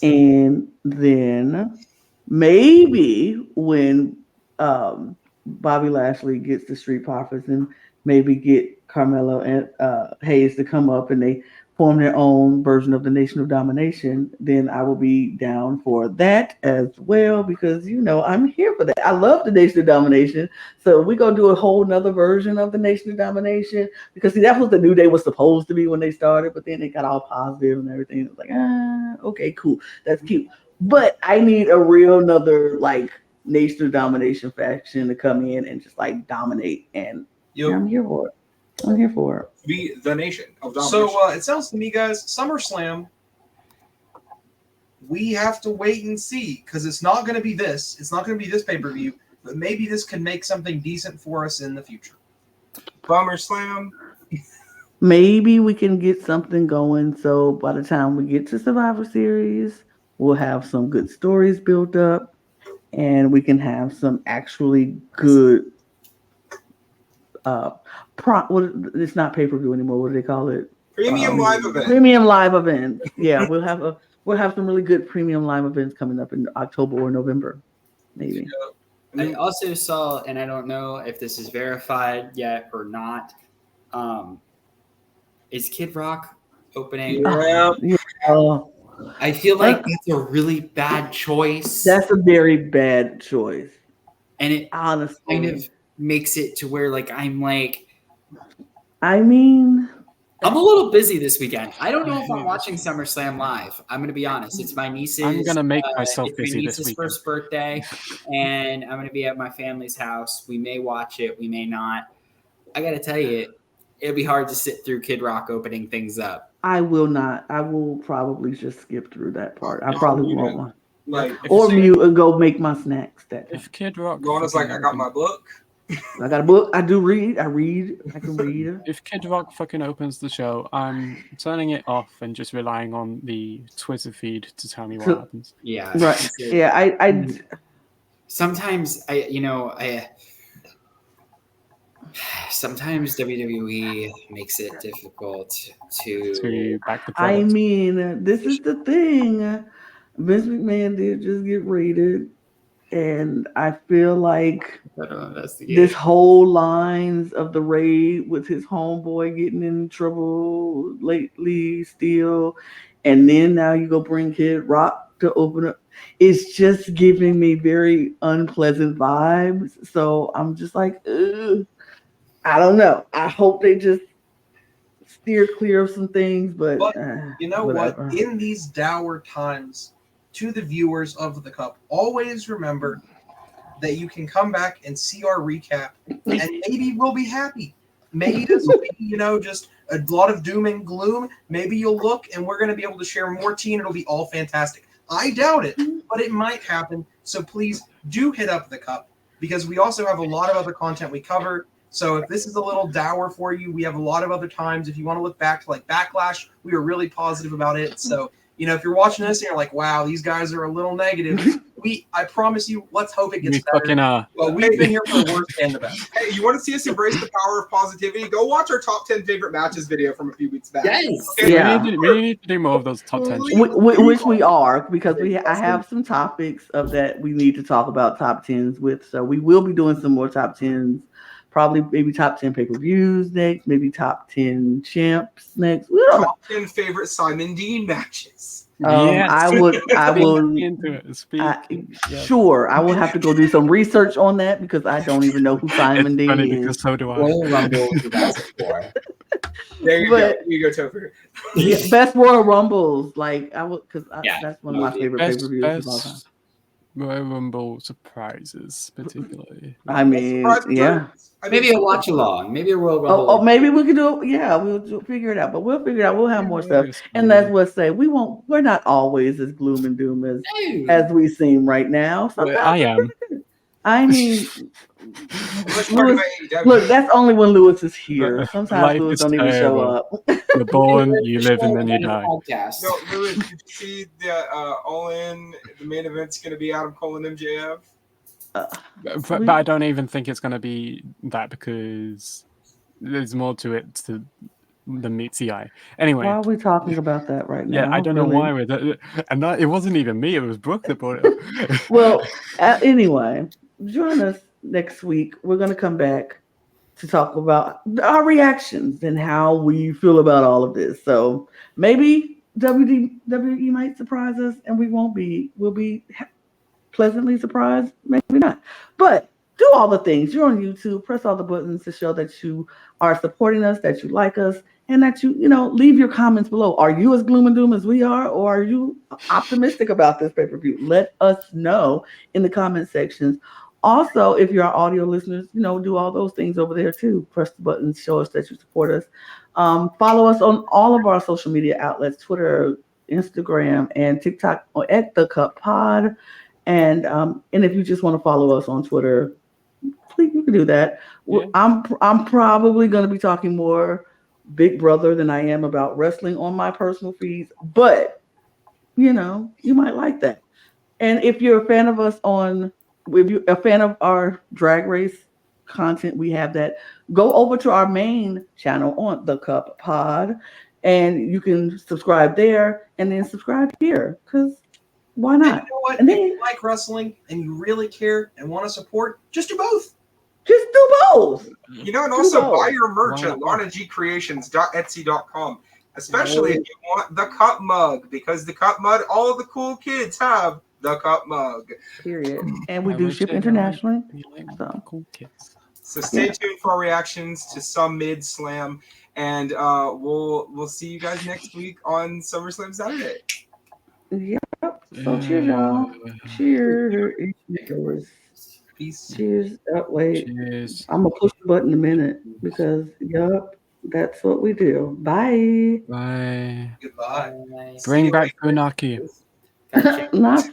And then maybe when Bobby Lashley gets the Street Profits and maybe get Carmelo and Hayes to come up and they form their own version of the Nation of Domination, then I will be down for that as well, because I'm here for that. I love the Nation of Domination. So we're gonna do a whole nother version of the Nation of Domination, because that was the New Day was supposed to be when they started, but then they got all positive and everything. It was like, okay, cool, that's cute. But I need a real another like Nation of Domination faction to come in and just like dominate, and I'm here for it. I'm here for it.
Be the Nation of Domination.
So it sounds to me, guys, SummerSlam, we have to wait and see, because it's not going to be this. It's not going to be this pay-per-view, but maybe this can make something decent for us in the future.
SummerSlam.
Maybe we can get something going. So by the time we get to Survivor Series, we'll have some good stories built up, and we can have some actually good it's not pay-per-view anymore. What do they call it?
Premium live event.
Premium live events. Yeah, we'll have some really good premium live events coming up in October or November, maybe.
I also saw, and I don't know if this is verified yet or not. Is Kid Rock opening? I feel like that's a really bad choice.
That's a very bad choice,
and it
honestly
kind of makes it to where I'm a little busy this weekend. I don't know if I'm watching SummerSlam live. I'm going to be honest. It's my niece's.
I'm going to make myself busy this weekend.
First birthday, and I'm going to be at my family's house. We may watch it. We may not. I got to tell you, it'll be hard to sit through Kid Rock opening things up.
I will not. I will probably just skip through that part. I probably won't want. Mute and go make my snacks.
If Kid Rock,
Rona's like, I got my book.
I got a book. I do read. I can read.
If Kid Rock fucking opens the show, I'm turning it off and just relying on the Twitter feed to tell me what happens.
Yeah.
Right. Yeah. I
sometimes sometimes WWE makes it difficult to
back the product.
I mean, this is the thing. Vince McMahon did just get raided. And I feel like this whole lines of the raid with his homeboy getting in trouble lately still. And then now you go bring Kid Rock to open up. It's just giving me very unpleasant vibes. So I'm just like, ugh. I don't know. I hope they just steer clear of some things. But
you know
whatever.
what? In these dour times, to the viewers of the Cup, always remember that you can come back and see our recap, and maybe we'll be happy. Maybe this will be, just a lot of doom and gloom. Maybe you'll look and we're going to be able to share more tea and it'll be all fantastic. I doubt it, but it might happen. So please do hit up the cup because we also have a lot of other content we cover. So if this is a little dour for you, we have a lot of other times. If you want to look back to like Backlash, we were really positive about it. So, you know, if you're watching this and you're like, wow, these guys are a little negative, I promise you, let's hope it gets better. Well, we've been here for the worst and the best.
Hey, you want to see us embrace the power of positivity? Go watch our top 10 favorite matches video from a few weeks back.
Yes.
Okay?
Yeah.
We need to do more of those top 10.
Which we are, because I have some topics of that we need to talk about top 10s with. So we will be doing some more top 10s. Probably maybe top 10 pay-per-views next, maybe top 10 champs next. We don't know.
Top 10 favorite Simon Dean matches.
I will. Sure, I will have to go do some research on that because I don't even know who Simon Dean is.
Because so do I.
Royal Rumble 2004.
There you go. There you go, Topher.
Yeah, best Royal Rumbles, like I would, because that's one of my favorite
Best-
pay-per-views of all time.
best Royal Rumble surprises, particularly.
I mean, yeah.
Maybe a watch along. Maybe a Royal Rumble.
Oh, maybe we can do. Yeah, figure it out. But we'll figure it out. We'll have more stuff, and that's what say we won't. We're not always as gloom and doom as we seem right now.
Well, I am.
I mean,
Let's talk about AEW.
look, that's only when Lewis is here. Sometimes
Life
Lewis
is
don't even show
terrible.
up.
You're born, you live, and then you die.
Podcast.
No, Lewis, did you see the All In? The main event's going to be Adam Cole and MJF.
But I don't even think it's going to be that because there's more to it than meets the eye. Anyway.
Why are we talking about that right now?
Yeah, I don't know why. It wasn't even me. It was Brooke that brought it up.
Well, anyway, join us next week. We're going to come back to talk about our reactions and how we feel about all of this. So maybe WWE might surprise us and we'll be pleasantly surprised. Maybe not. But do all the things. You're on YouTube. Press all the buttons to show that you are supporting us, that you like us, and that you leave your comments below. Are you as gloom and doom as we are, or are you optimistic about this pay-per-view? Let us know in the comment sections. Also, if you're our audio listeners, do all those things over there too. Press the buttons, show us that you support us. Follow us on all of our social media outlets, Twitter, Instagram, and TikTok at The Cup Pod. And if you just want to follow us on Twitter, please, you can do that. Yeah. I'm probably going to be talking more Big Brother than I am about wrestling on my personal feeds, but you might like that. And if you're a fan of us if you're a fan of our Drag Race content, we have that. Go over to our main channel on The Cup Pod, and you can subscribe there, and then subscribe here because. Why not?
And you know what?
And
if you like wrestling and you really care and want to support, just do both.
Just do both.
And also buy your merch at lanagcreations.etsy.com, especially if you want the cup mug, because the cup mug, all the cool kids have the cup mug.
Period. And we do ship internationally.
Cool kids.
So stay tuned for our reactions to some mid slam, and we'll see you guys next week on SummerSlam Saturday.
Yep. So cheers, y'all. Cheers.
Peace.
Cheers. Wait.
Cheers.
I'm gonna push the button in a minute because that's what we do. Bye.
Bye.
Goodbye.
Bring back Funaki.
Not Funaki.